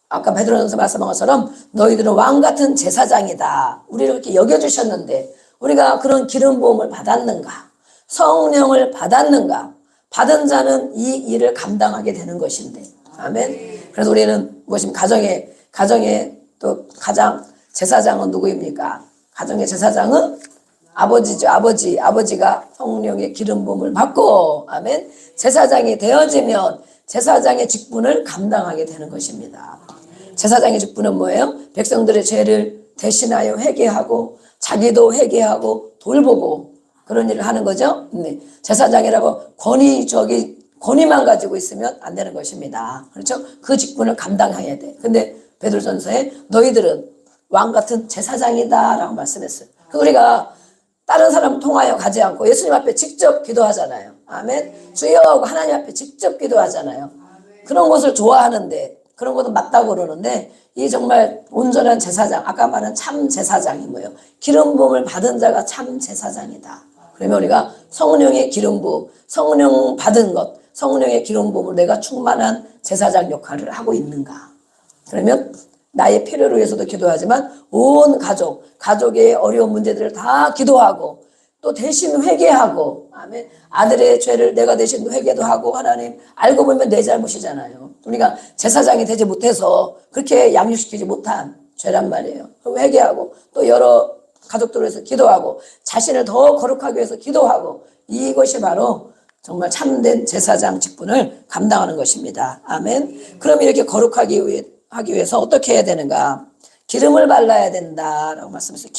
아까 베드로전서 말씀한 것처럼 너희들은 왕같은 제사장이다. 우리를 이렇게 여겨주셨는데 우리가 그런 기름 부음을 받았는가? 성령을 받았는가? 받은 자는 이 일을 감당하게 되는 것인데. 아멘. 그래서 우리는 무엇입니까? 가정의 또 가장 제사장은 누구입니까? 가정의 제사장은 아버지죠. 아버지가 성령의 기름 부음을 받고, 아멘. 제사장이 되어지면 제사장의 직분을 감당하게 되는 것입니다. 제사장의 직분은 뭐예요? 백성들의 죄를 대신하여 회개하고 자기도 회개하고 돌보고 그런 일을 하는 거죠. 네. 제사장이라고 권위만 가지고 있으면 안 되는 것입니다. 그렇죠? 그 직분을 감당해야 돼. 근데 베드로전서에 너희들은 왕같은 제사장이다 라고 말씀했어요. 우리가 다른 사람 통하여 가지 않고 예수님 앞에 직접 기도하잖아요. 아멘. 주여 하고 하나님 앞에 직접 기도하잖아요. 그런 것을 좋아하는데 그런 것도 맞다고 그러는데 이 정말 온전한 제사장, 아까 말한 참 제사장이 뭐예요? 기름 부음을 받은 자가 참 제사장이다. 그러면 우리가 성령의 기름 부음, 성령 받은 것, 성령의 기름 부음을 내가 충만한 제사장 역할을 하고 있는가? 그러면 나의 필요를 위해서도 기도하지만 온 가족의 어려운 문제들을 다 기도하고 또 대신 회개하고, 아멘. 아들의 죄를 내가 대신 회개도 하고, 하나님 알고 보면 내 잘못이잖아요. 우리가 제사장이 되지 못해서 그렇게 양육시키지 못한 죄란 말이에요. 회개하고 또 여러 가족들을 위해서 기도하고 자신을 더 거룩하기 위해서 기도하고, 이것이 바로 정말 참된 제사장 직분을 감당하는 것입니다. 아멘. 그럼 이렇게 거룩하기 위해서 어떻게 해야 되는가? 기름을 발라야 된다라고 말씀했어요.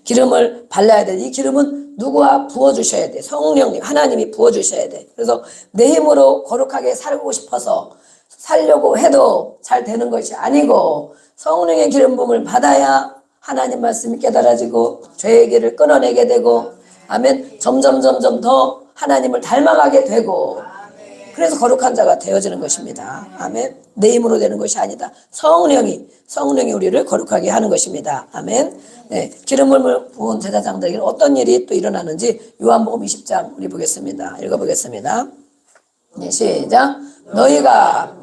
기름을 발라야 돼. 이 기름은 누구와 부어주셔야 돼? 성령님, 하나님이 부어주셔야 돼. 그래서 내 힘으로 거룩하게 살고 싶어서 살려고 해도 잘 되는 것이 아니고 성령의 기름 부음을 받아야 하나님 말씀이 깨달아지고 죄의 길을 끊어내게 되고, 아멘. 점점 더 하나님을 닮아가게 되고, 그래서 거룩한 자가 되어지는 것입니다. 아멘. 내 힘으로 되는 것이 아니다. 성령이 우리를 거룩하게 하는 것입니다. 아멘. 네, 기름을 부은 제사장들에게 어떤 일이 또 일어나는지 요한복음 20장 우리 보겠습니다. 읽어보겠습니다. 네, 시작. 너희가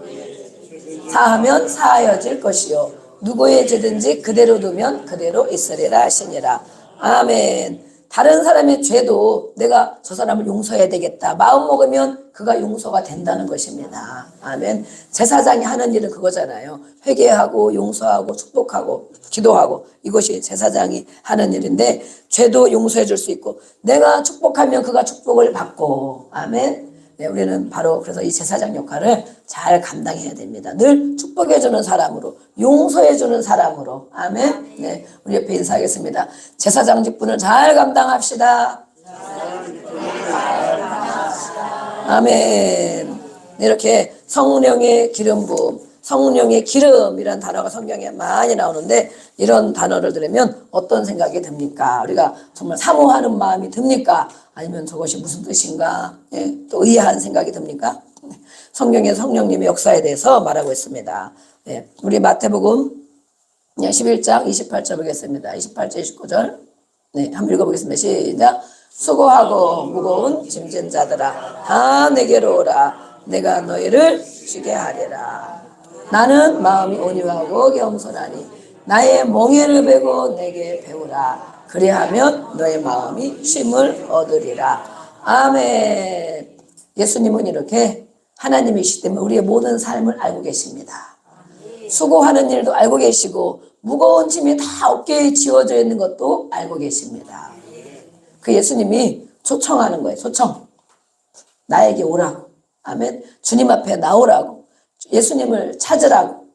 사하면 사하여질 것이요 누구의 죄든지 그대로 두면 그대로 있으리라 하시니라. 아멘. 다른 사람의 죄도 내가 저 사람을 용서해야 되겠다 마음 먹으면 그가 용서가 된다는 것입니다. 아멘. 제사장이 하는 일은 그거잖아요. 회개하고 용서하고 축복하고 기도하고, 이것이 제사장이 하는 일인데 죄도 용서해 줄 수 있고 내가 축복하면 그가 축복을 받고, 아멘. 네, 우리는 바로 그래서 이 제사장 역할을 잘 감당해야 됩니다. 늘 축복해주는 사람으로, 용서해주는 사람으로. 아멘. 네, 우리 옆에 인사하겠습니다. 제사장 직분을 잘 감당합시다. 아멘. 이렇게 성령의 기름 부음, 성령의 기름이라는 단어가 성경에 많이 나오는데 이런 단어를 들으면 어떤 생각이 듭니까? 우리가 정말 사모하는 마음이 듭니까? 아니면 저것이 무슨 뜻인가? 예, 또 의아한 생각이 듭니까? 성경의 성령님의 역사에 대해서 말하고 있습니다. 예, 우리 마태복음 11장 28절 보겠습니다. 28절 29절 네, 한번 읽어보겠습니다. 시작. 수고하고 무거운 짐진 자들아 다 내게로 오라. 내가 너희를 쉬게 하리라. 나는 마음이 온유하고 겸손하니 나의 멍에를 베고 내게 배우라. 그리하면 너의 마음이 쉼을 얻으리라. 아멘. 예수님은 이렇게 하나님이시기 때문에 우리의 모든 삶을 알고 계십니다. 수고하는 일도 알고 계시고 무거운 짐이 다 어깨에 지워져 있는 것도 알고 계십니다. 그 예수님이 초청하는 거예요. 초청. 나에게 오라고. 아멘. 주님 앞에 나오라고. 예수님을 찾으라고.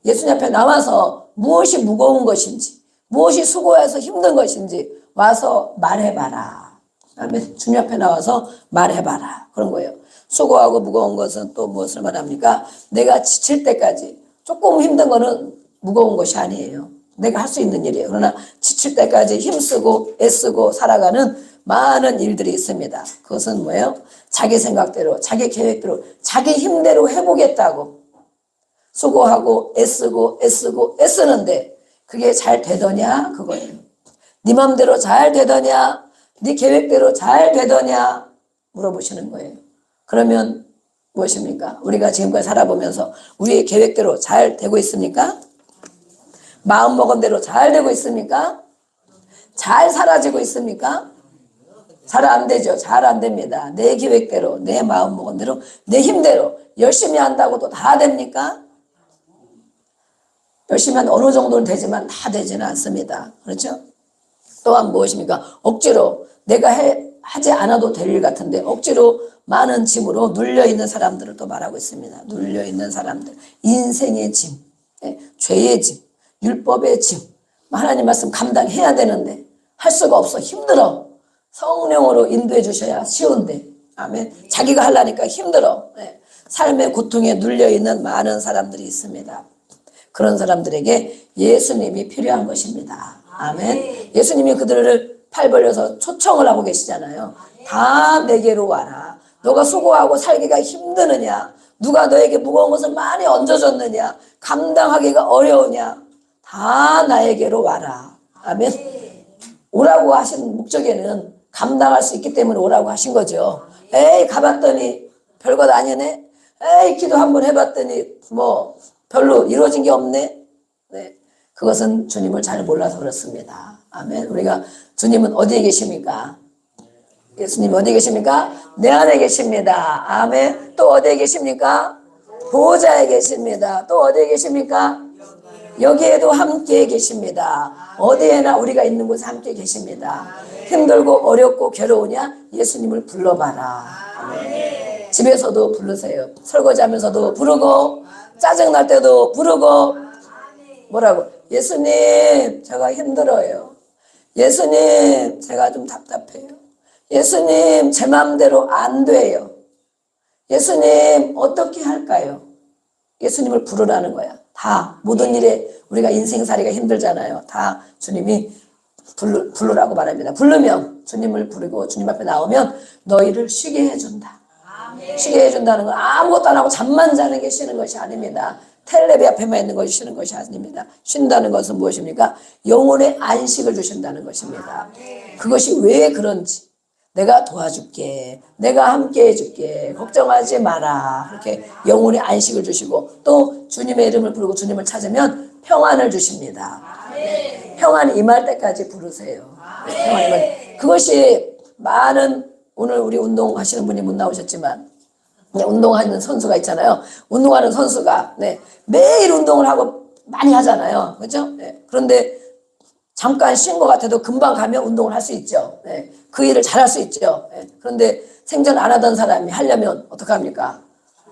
예수님 앞에 나와서 무엇이 무거운 것인지, 무엇이 수고해서 힘든 것인지 와서 말해봐라. 아멘. 주님 앞에 나와서 말해봐라. 그런 거예요. 수고하고 무거운 것은 또 무엇을 말합니까? 내가 지칠 때까지. 조금 힘든 거는 무거운 것이 아니에요. 내가 할 수 있는 일이에요. 그러나 지칠 때까지 힘쓰고 애쓰고 살아가는 많은 일들이 있습니다. 그것은 뭐예요? 자기 생각대로, 자기 계획대로, 자기 힘대로 해보겠다고 수고하고 애쓰고 애쓰는데 그게 잘 되더냐? 그거예요. 네 맘대로 잘 되더냐? 네 계획대로 잘 되더냐? 물어보시는 거예요. 그러면 무엇입니까? 우리가 지금까지 살아보면서 우리의 계획대로 잘 되고 있습니까? 마음먹은 대로 잘 되고 있습니까? 잘 사라지고 있습니까? 잘 안 되죠. 잘 안 됩니다. 내 계획대로, 내 마음먹은 대로, 내 힘대로 열심히 한다고도 다 됩니까? 열심히 하면 어느 정도는 되지만 다 되지는 않습니다. 그렇죠? 또한 무엇입니까? 억지로 내가 하지 않아도 될 일 같은데 억지로 많은 짐으로 눌려있는 사람들을 또 말하고 있습니다. 눌려있는 사람들. 인생의 짐, 죄의 짐, 율법의 짐. 하나님 말씀 감당해야 되는데 할 수가 없어. 힘들어. 성령으로 인도해 주셔야 쉬운데. 아멘. 자기가 하려니까 힘들어. 삶의 고통에 눌려있는 많은 사람들이 있습니다. 그런 사람들에게 예수님이 필요한 것입니다. 아멘. 예수님이 그들을 팔 벌려서 초청을 하고 계시잖아요. 다 내게로 와라. 너가 수고하고 살기가 힘드느냐? 누가 너에게 무거운 것을 많이 얹어줬느냐? 감당하기가 어려우냐? 다 나에게로 와라. 아멘. 오라고 하신 목적에는 감당할 수 있기 때문에 오라고 하신 거죠. 에이, 가봤더니 별것 아니네. 에이, 기도 한번 해봤더니 뭐 별로 이루어진 게 없네. 네. 그것은 주님을 잘 몰라서 그렇습니다. 아멘. 우리가 주님은 어디에 계십니까? 예수님 어디에 계십니까? 내 안에 계십니다. 아멘. 또 어디에 계십니까? 보좌에 계십니다. 또 어디에 계십니까? 여기에도 함께 계십니다. 어디에나 우리가 있는 곳에 함께 계십니다. 힘들고 어렵고 괴로우냐? 예수님을 불러봐라. 아멘. 집에서도 부르세요. 설거지하면서도 부르고 짜증날 때도 부르고 뭐라고? 예수님 제가 힘들어요. 예수님 제가 좀 답답해요. 예수님 제 마음대로 안 돼요. 예수님 어떻게 할까요? 예수님을 부르라는 거야. 다 모든 일에 우리가 인생살이가 힘들잖아요. 다 주님이 부르라고 말합니다. 부르면 주님을 부르고 주님 앞에 나오면 너희를 쉬게 해준다. 쉬게 해준다는 건 아무것도 안 하고 잠만 자는 게 쉬는 것이 아닙니다. 텔레비 앞에만 있는 것이 쉬는 것이 아닙니다. 쉰다는 것은 무엇입니까? 영혼의 안식을 주신다는 것입니다. 그것이 왜 그런지 내가 도와줄게. 내가 함께 해줄게. 걱정하지 마라. 이렇게 영혼의 안식을 주시고 또 주님의 이름을 부르고 주님을 찾으면 평안을 주십니다. 평안이 임할 때까지 부르세요. 평안이 임할. 그것이 많은 오늘 우리 운동하시는 분이 못 나오셨지만 운동하는 선수가 있잖아요. 운동하는 선수가 매일 운동을 하고 많이 하잖아요. 그렇죠? 그런데 잠깐 쉰 것 같아도 금방 가면 운동을 할 수 있죠. 그 일을 잘할 수 있죠. 그런데 생전 안 하던 사람이 하려면 어떡합니까?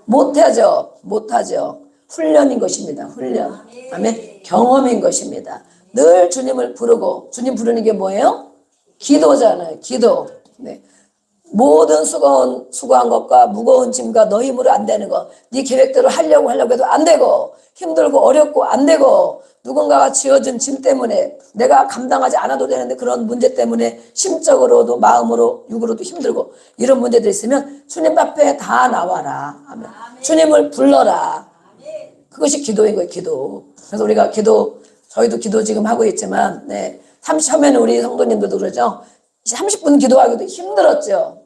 못하죠. 못하죠. 훈련인 것입니다. 훈련. 아멘. 경험인 것입니다. 늘 주님을 부르고 주님 부르는 게 뭐예요? 기도잖아요. 기도. 모든 수고한 것과 무거운 짐과 너 힘으로 안 되는 거, 네 계획대로 하려고 해도 안 되고 힘들고 어렵고 안 되고 누군가가 지어준 짐 때문에 내가 감당하지 않아도 되는데 그런 문제 때문에 심적으로도 마음으로 육으로도 힘들고 이런 문제들이 있으면 주님 앞에 다 나와라. 아멘. 주님을 불러라. 그것이 기도인 거예요. 기도. 그래서 우리가 저희도 기도 지금 하고 있지만 처음에는 우리 성도님들도 그러죠. 30분 기도하기도 힘들었죠.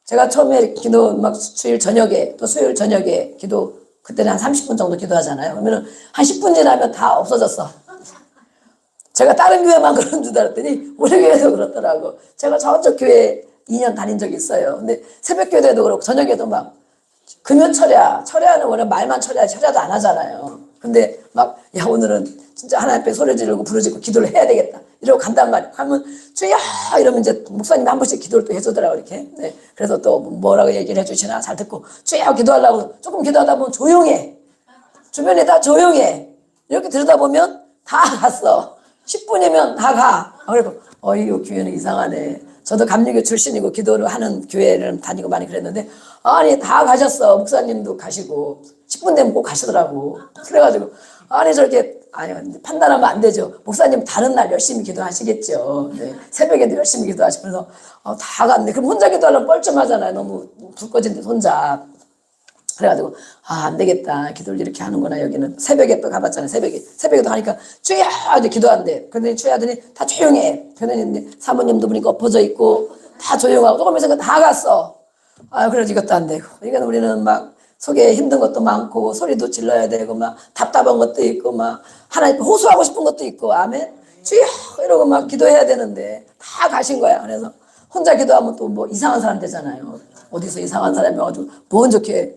제가 처음에 기도 막 주일 저녁에 또 수요일 저녁에 기도 그때는 한 30분 정도 기도하잖아요. 그러면 한 10분 지나면 다 없어졌어. 제가 다른 교회만 그런 줄 알았더니 우리 교회도 그렇더라고. 제가 저쪽 교회 2년 다닌 적이 있어요. 근데 새벽 기도에도 그렇고 저녁에도 막 금요 철야는 원래 말만 철야도 안 하잖아요. 근데 막 야 오늘은 진짜 하나님 앞에 소리 지르고 부르짖고 기도를 해야 되겠다 이러고 간단 말이에요. 하면 주여 이러면 이제 목사님이 한 번씩 기도를 또 해주더라고 이렇게. 네. 그래서 또 뭐라고 얘기를 해주시나 잘 듣고 주여 기도하려고 조금 기도하다 보면 조용해. 주변에 다 조용해. 이렇게 들여다보면 다 갔어. 10분이면 다 가. 그리고 이 교회는 이상하네. 저도 감리교 출신이고 기도를 하는 교회를 다니고 많이 그랬는데 아니 다 가셨어. 목사님도 가시고 10분 되면 꼭 가시더라고. 그래가지고 아니 저렇게 아니 판단하면 안 되죠. 목사님 다른 날 열심히 기도하시겠죠. 네. 새벽에도 열심히 기도하시고 그래서 다 갔네. 그럼 혼자 기도하려면 뻘쭘하잖아요. 너무 불 꺼진 데 혼자. 그래가지고 안 되겠다. 기도를 이렇게 하는구나. 여기는 새벽에 또 가봤잖아요. 새벽에도 하니까 주여 이제 기도한대. 그런데 주여 하더니 다 조용해. 그러더니 사모님도 보니까 엎어져 있고 다 조용하고 조금 있으니까 다 갔어. 그래서 이것도 안 되고 이건 우리는 막 속에 힘든 것도 많고 소리도 질러야 되고 막 답답한 것도 있고 막 하나님 호소하고 싶은 것도 있고 아멘 주여 이러고 막 기도해야 되는데 다 가신 거야. 그래서 혼자 기도하면 또 뭐 이상한 사람 되잖아요. 어디서 이상한 사람이 와가지고 뭔 저렇게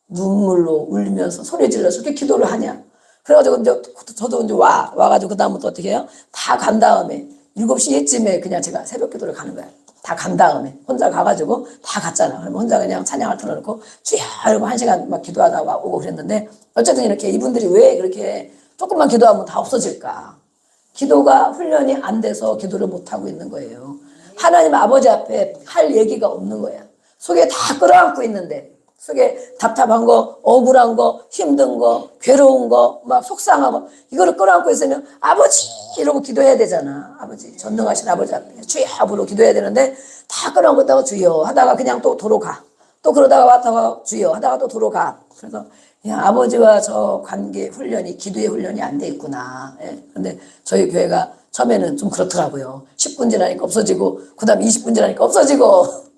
눈물로 울면서 소리 질러서 그렇게 기도를 하냐. 그래가지고 이제 저도 이제 와가지고 그다음부터 어떻게 해요? 다 간 다음에 7시쯤에 그냥 제가 새벽 기도를 가는 거야. 다 간 다음에 혼자 가가지고 다 갔잖아. 그러면 혼자 그냥 찬양을 틀어놓고 주여 이러고 1시간 막 기도하다가 오고 그랬는데 어쨌든 이렇게 이분들이 왜 그렇게 조금만 기도하면 다 없어질까? 기도가 훈련이 안 돼서 기도를 못하고 있는 거예요. 하나님 아버지 앞에 할 얘기가 없는 거야. 속에 다 끌어안고 있는데 속에 답답한 거, 억울한 거, 힘든 거, 괴로운 거, 막 속상한 거 이거를 끌어안고 있으면 아버지 이러고 기도해야 되잖아. 아버지 전능하신 아버지 앞에 주여 부르고 기도해야 되는데 다 끌어안고 있다가 주여 하다가 그냥 또 도로 가. 또 그러다가 왔다가 주여 하다가 또 도로 가. 그래서 야 아버지와 저 관계 훈련이 기도의 훈련이 안 돼 있구나. 근데 저희 교회가 처음에는 좀 그렇더라고요. 10분 지나니까 없어지고 그 다음 20분 지나니까 없어지고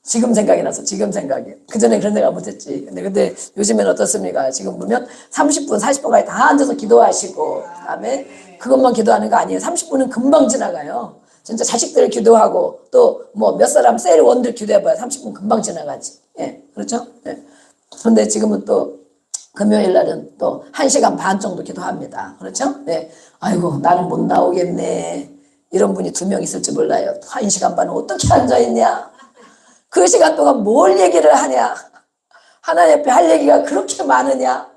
지금 생각이 나서 지금 생각이. 그전에 그런 생각 못했지. 근데 요즘엔 어떻습니까? 지금 보면 30분, 40분까지 다 앉아서 기도하시고, 아멘. 그것만 기도하는 거 아니에요. 30분은 금방 지나가요. 진짜 자식들 기도하고 또 뭐 몇 사람 셀 원들 기도해봐야 30분 금방 지나가지. 예, 그렇죠? 예. 그런데 지금은 또 금요일 날은 또 1시간 반 정도 기도합니다. 그렇죠? 네. 아이고 나는 못 나오겠네. 이런 분이 2명 있을지 몰라요. 1시간 반은 어떻게 앉아있냐? 그 시간 동안 뭘 얘기를 하냐? 하나님 앞에 할 얘기가 그렇게 많으냐?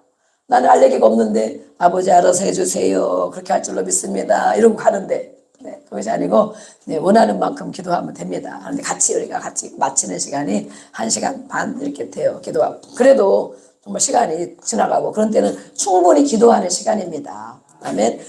나는 할 얘기가 없는데 아버지 알아서 해주세요. 그렇게 할 줄로 믿습니다. 이러고 가는데 네, 그것이 아니고 네, 원하는 만큼 기도하면 됩니다. 그런데 우리가 같이 마치는 시간이 1시간 반 이렇게 돼요. 기도하고. 그래도 정말 시간이 지나가고 그런 때는 충분히 기도하는 시간입니다. 아멘.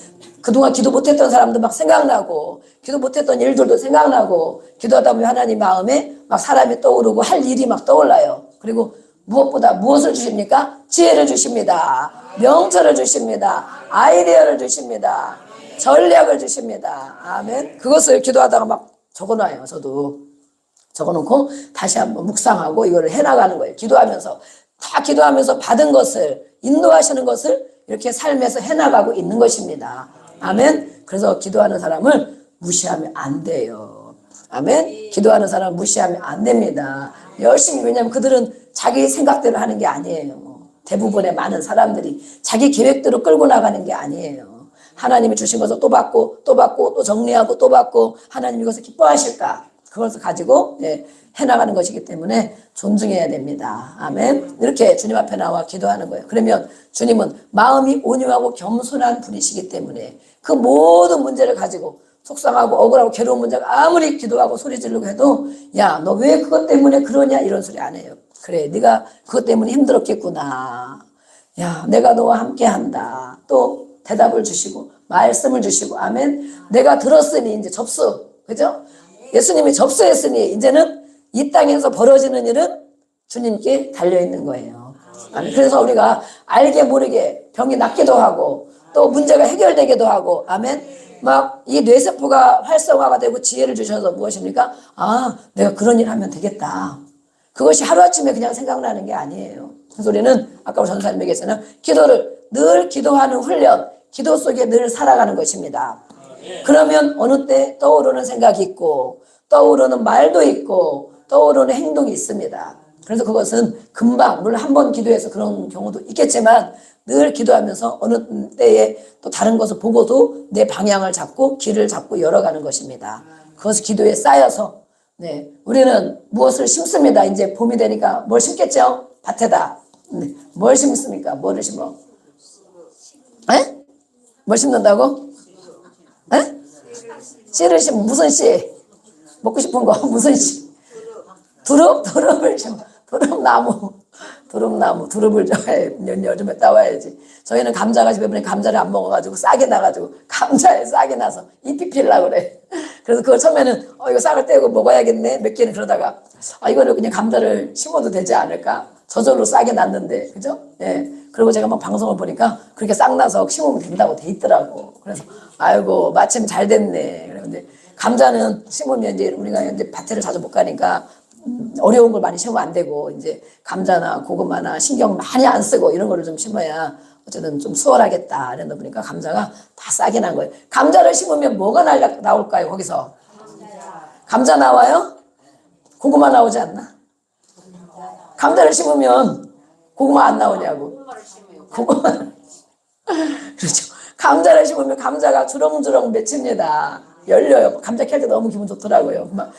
그동안 기도 못했던 사람도 막 생각나고 기도 못했던 일들도 생각나고 기도하다 보면 하나님 마음에 막 사람이 떠오르고 할 일이 막 떠올라요. 그리고 무엇보다 무엇을 주십니까? 지혜를 주십니다. 명철을 주십니다. 아이디어를 주십니다. 전략을 주십니다. 아멘. 그것을 기도하다가 막 적어놔요. 저도 적어놓고 다시 한번 묵상하고 이거를 해나가는 거예요. 기도하면서 다 기도하면서 받은 것을 인도하시는 것을 이렇게 삶에서 해나가고 있는 것입니다. 아멘. 그래서 기도하는 사람을 무시하면 안 돼요. 아멘. 기도하는 사람 무시하면 안 됩니다. 열심히. 왜냐하면 그들은 자기 생각대로 하는 게 아니에요. 대부분의 많은 사람들이 자기 계획대로 끌고 나가는 게 아니에요. 하나님이 주신 것을 또 받고 또 받고 또 정리하고 또 받고 하나님 이것을 기뻐하실까? 그것을 가지고 해나가는 것이기 때문에 존중해야 됩니다. 아멘. 이렇게 주님 앞에 나와 기도하는 거예요. 그러면 주님은 마음이 온유하고 겸손한 분이시기 때문에 그 모든 문제를 가지고 속상하고 억울하고 괴로운 문제가 아무리 기도하고 소리 지르고 해도 야, 너 왜 그것 때문에 그러냐 이런 소리 안 해요. 그래, 네가 그것 때문에 힘들었겠구나. 야, 내가 너와 함께 한다. 또 대답을 주시고 말씀을 주시고 아멘. 내가 들었으니 이제 접수. 그죠? 예수님이 접수했으니 이제는 이 땅에서 벌어지는 일은 주님께 달려있는 거예요. 아멘. 그래서 우리가 알게 모르게 병이 낫기도 하고 또 문제가 해결되기도 하고 아멘. 막 이 뇌세포가 활성화가 되고 지혜를 주셔서 무엇입니까? 아, 내가 그런 일 하면 되겠다. 그것이 하루아침에 그냥 생각나는 게 아니에요. 그래서 우리는 아까 우리 전사님 얘기했잖아요. 기도를 늘 기도하는 훈련, 기도 속에 늘 살아가는 것입니다. 그러면 어느 때 떠오르는 생각이 있고 떠오르는 말도 있고 떠오르는 행동이 있습니다. 그래서 그것은 금방 물론 한 번 기도해서 그런 경우도 있겠지만 늘 기도하면서 어느 때에 또 다른 것을 보고도 내 방향을 잡고 길을 잡고 열어가는 것입니다. 그것이 기도에 쌓여서 네, 우리는 무엇을 심습니다. 이제 봄이 되니까 뭘 심겠죠? 밭에다. 네, 뭘 심습니까? 뭐를 심어? 에? 뭘 심는다고? 에? 씨를 심어. 무슨 씨? 먹고 싶은 거 무슨 씨? 두릅? 두릅을 심어. 두릅나무. 두릅나무. 두릅을 여름에 따와야지. 저희는 감자가 집에 보니 감자를 안 먹어가지고 싹이 나가지고 감자에 싹이 나서 잎이 필라 그래. 그래서 그걸 처음에는 이거 싹을 떼고 먹어야겠네 몇 개는 그러다가 이거를 그냥 감자를 심어도 되지 않을까? 저절로 싹이 났는데 그죠? 예. 그리고 제가 막 방송을 보니까 그렇게 싹 나서 심으면 된다고 돼 있더라고. 그래서 아이고 마침 잘 됐네. 그런데 감자는 심으면 이제 우리가 이제 밭에를 자주 못 가니까 어려운 걸 많이 심으면 안 되고 이제 감자나 고구마나 신경 많이 안 쓰고 이런 거를 좀 심어야 어쨌든 좀 수월하겠다. 이러다 보니까 감자가 다 싹이 난 거예요. 감자를 심으면 뭐가 나올까요? 거기서 감자 나와요? 고구마 나오지 않나? 감자를 심으면 고구마 안 나오냐고. 고구마 그렇죠. 감자를 심으면 감자가 주렁주렁 맺힙니다. 열려요. 감자 캘 때 너무 기분 좋더라고요. 막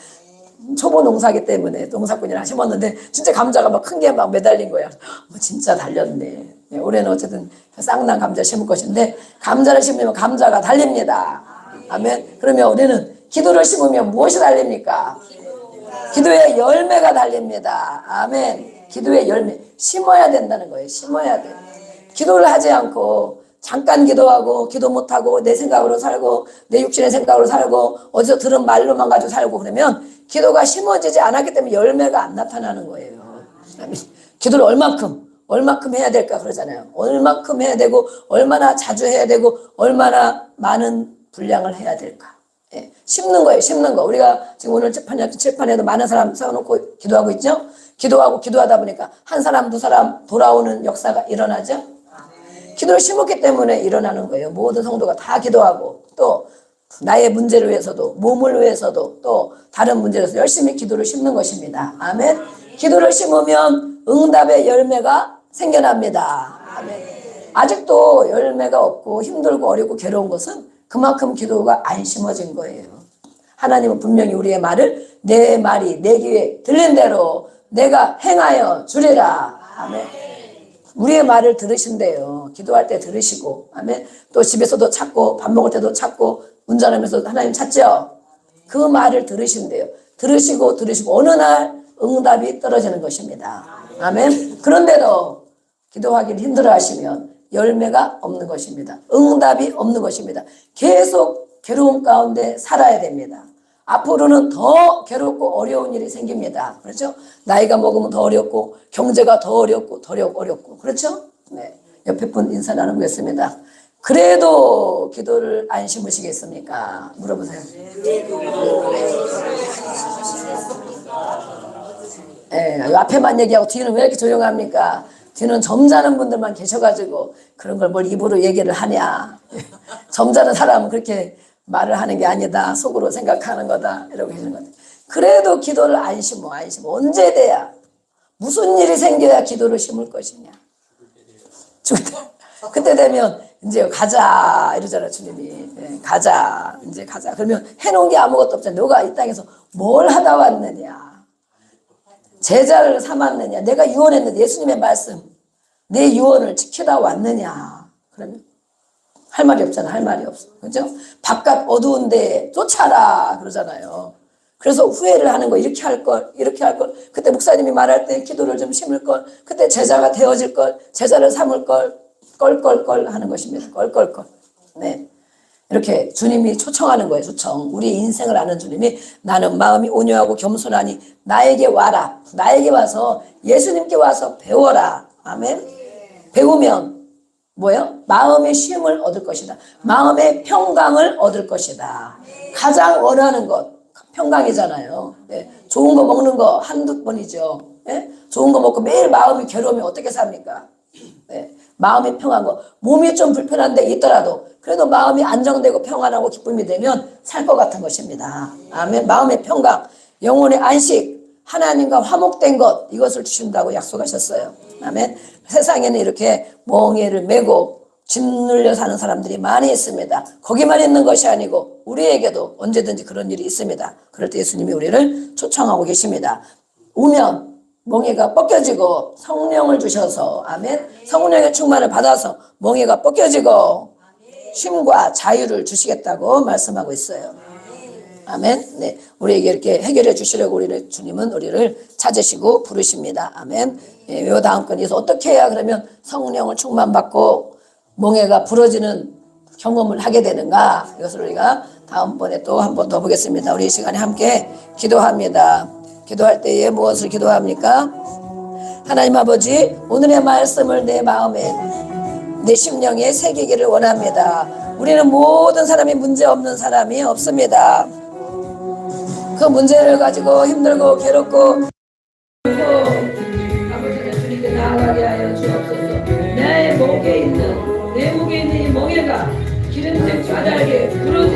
초보 농사기 때문에 농사꾼이랑 심었는데 진짜 감자가 막 큰 게 막 매달린 거야. 진짜 달렸네. 네, 올해는 어쨌든 쌍난 감자 심을 것인데 감자를 심으면 감자가 달립니다. 아멘. 그러면 우리는 기도를 심으면 무엇이 달립니까? 기도의 열매가 달립니다. 아멘. 기도의 열매. 심어야 된다는 거예요. 심어야 돼. 기도를 하지 않고 잠깐 기도하고 기도 못하고 내 생각으로 살고 내 육신의 생각으로 살고 어디서 들은 말로만 가지고 살고 그러면 기도가 심어지지 않았기 때문에 열매가 안 나타나는 거예요. 기도를 얼마큼 해야 될까 그러잖아요. 얼마큼 해야 되고 얼마나 자주 해야 되고 얼마나 많은 분량을 해야 될까. 예, 심는 거예요. 심는 거. 우리가 지금 오늘 칠판에도 많은 사람 세워놓고 기도하고 있죠. 기도하고 기도하다 보니까 한 사람 두 사람 돌아오는 역사가 일어나죠. 기도를 심었기 때문에 일어나는 거예요. 모든 성도가 다 기도하고 또 나의 문제를 위해서도 몸을 위해서도 또 다른 문제를 위해서 열심히 기도를 심는 것입니다. 아멘. 기도를 심으면 응답의 열매가 생겨납니다. 아멘. 아직도 열매가 없고 힘들고 어렵고 괴로운 것은 그만큼 기도가 안 심어진 거예요. 하나님은 분명히 우리의 말을 내 말이 내 귀에 들린 대로 내가 행하여 주리라. 아멘. 우리의 말을 들으신대요. 기도할 때 들으시고 아멘. 또 집에서도 찾고 밥 먹을 때도 찾고 운전하면서 하나님 찾죠. 그 말을 들으신대요. 들으시고 어느 날 응답이 떨어지는 것입니다. 아멘. 그런데도 기도하기를 힘들어 하시면 열매가 없는 것입니다. 응답이 없는 것입니다. 계속 괴로움 가운데 살아야 됩니다. 앞으로는 더 괴롭고 어려운 일이 생깁니다. 그렇죠? 나이가 먹으면 더 어렵고 경제가 더 어렵고 그렇죠? 네. 옆에 분 인사 나누겠습니다. 그래도 기도를 안 심으시겠습니까? 물어보세요. 네, 앞에만 얘기하고 뒤는 왜 이렇게 조용합니까? 뒤는 점잖은 분들만 계셔가지고 그런 걸 뭘 입으로 얘기를 하냐. 점잖은 사람은 그렇게 말을 하는 게 아니다. 속으로 생각하는 거다. 이러고 계시는 거다. 그래도 기도를 안 심어. 언제 돼야? 무슨 일이 생겨야 기도를 심을 것이냐. 그때 되면 이제 가자 이러잖아요. 주님이. 네, 가자. 이제 가자. 그러면 해놓은 게 아무것도 없잖아. 너가 이 땅에서 뭘 하다 왔느냐. 제자를 삼았느냐. 내가 유언했는데 예수님의 말씀. 내 유언을 지키다 왔느냐. 그러면 할 말이 없잖아. 할 말이 없어. 그죠? 바깥 어두운데 쫓아라. 그러잖아요. 그래서 후회를 하는 거. 이렇게 할 걸. 그때 목사님이 말할 때 기도를 좀 심을 걸. 그때 제자가 되어질 걸. 제자를 삼을 걸. 껄껄껄 하는 것입니다. 껄껄껄. 네. 이렇게 주님이 초청하는 거예요. 초청. 우리의 인생을 아는 주님이 나는 마음이 온유하고 겸손하니 나에게 와라. 나에게 와서 예수님께 와서 배워라. 아멘. 배우면 뭐예요? 마음의 쉼을 얻을 것이다. 마음의 평강을 얻을 것이다. 가장 원하는 것 평강이잖아요. 네. 좋은 거 먹는 거 한두 번이죠. 예? 좋은 거 먹고 매일 마음이 괴로우면 어떻게 삽니까? 예? 마음이 평한 거, 몸이 좀 불편한 데 있더라도 그래도 마음이 안정되고 평안하고 기쁨이 되면 살 것 같은 것입니다. 아멘. 마음의 평강, 영혼의 안식, 하나님과 화목된 것, 이것을 주신다고 약속하셨어요. 아멘. 세상에는 이렇게 멍에를 메고 짓눌려 사는 사람들이 많이 있습니다. 거기만 있는 것이 아니고 우리에게도 언제든지 그런 일이 있습니다. 그럴 때 예수님이 우리를 초청하고 계십니다. 우면 멍에가 벗겨지고 성령을 주셔서, 아멘, 성령의 충만을 받아서 멍에가 벗겨지고 쉼과 자유를 주시겠다고 말씀하고 있어요. 아멘. 네, 우리에게 이렇게 해결해 주시려고 주님은 우리를 찾으시고 부르십니다. 아멘. 예, 요 다음 건에서 어떻게 해야 그러면 성령을 충만받고 멍에가 부러지는 경험을 하게 되는가? 이것을 우리가 다음번에 또 한 번 더 보겠습니다. 우리 이 시간에 함께 기도합니다. 기도할 때에 무엇을 기도합니까? 하나님 아버지, 오늘의 말씀을 내 마음에, 내 심령에 새기기를 원합니다. 우리는 모든 사람이 문제 없는 사람이 없습니다. 그 문제를 가지고 힘들고 괴롭고 아버지는 주님께 나아가게 하여 주옵소서. 내 목에 있는 이 멍에가 기름진 바닥에 부러져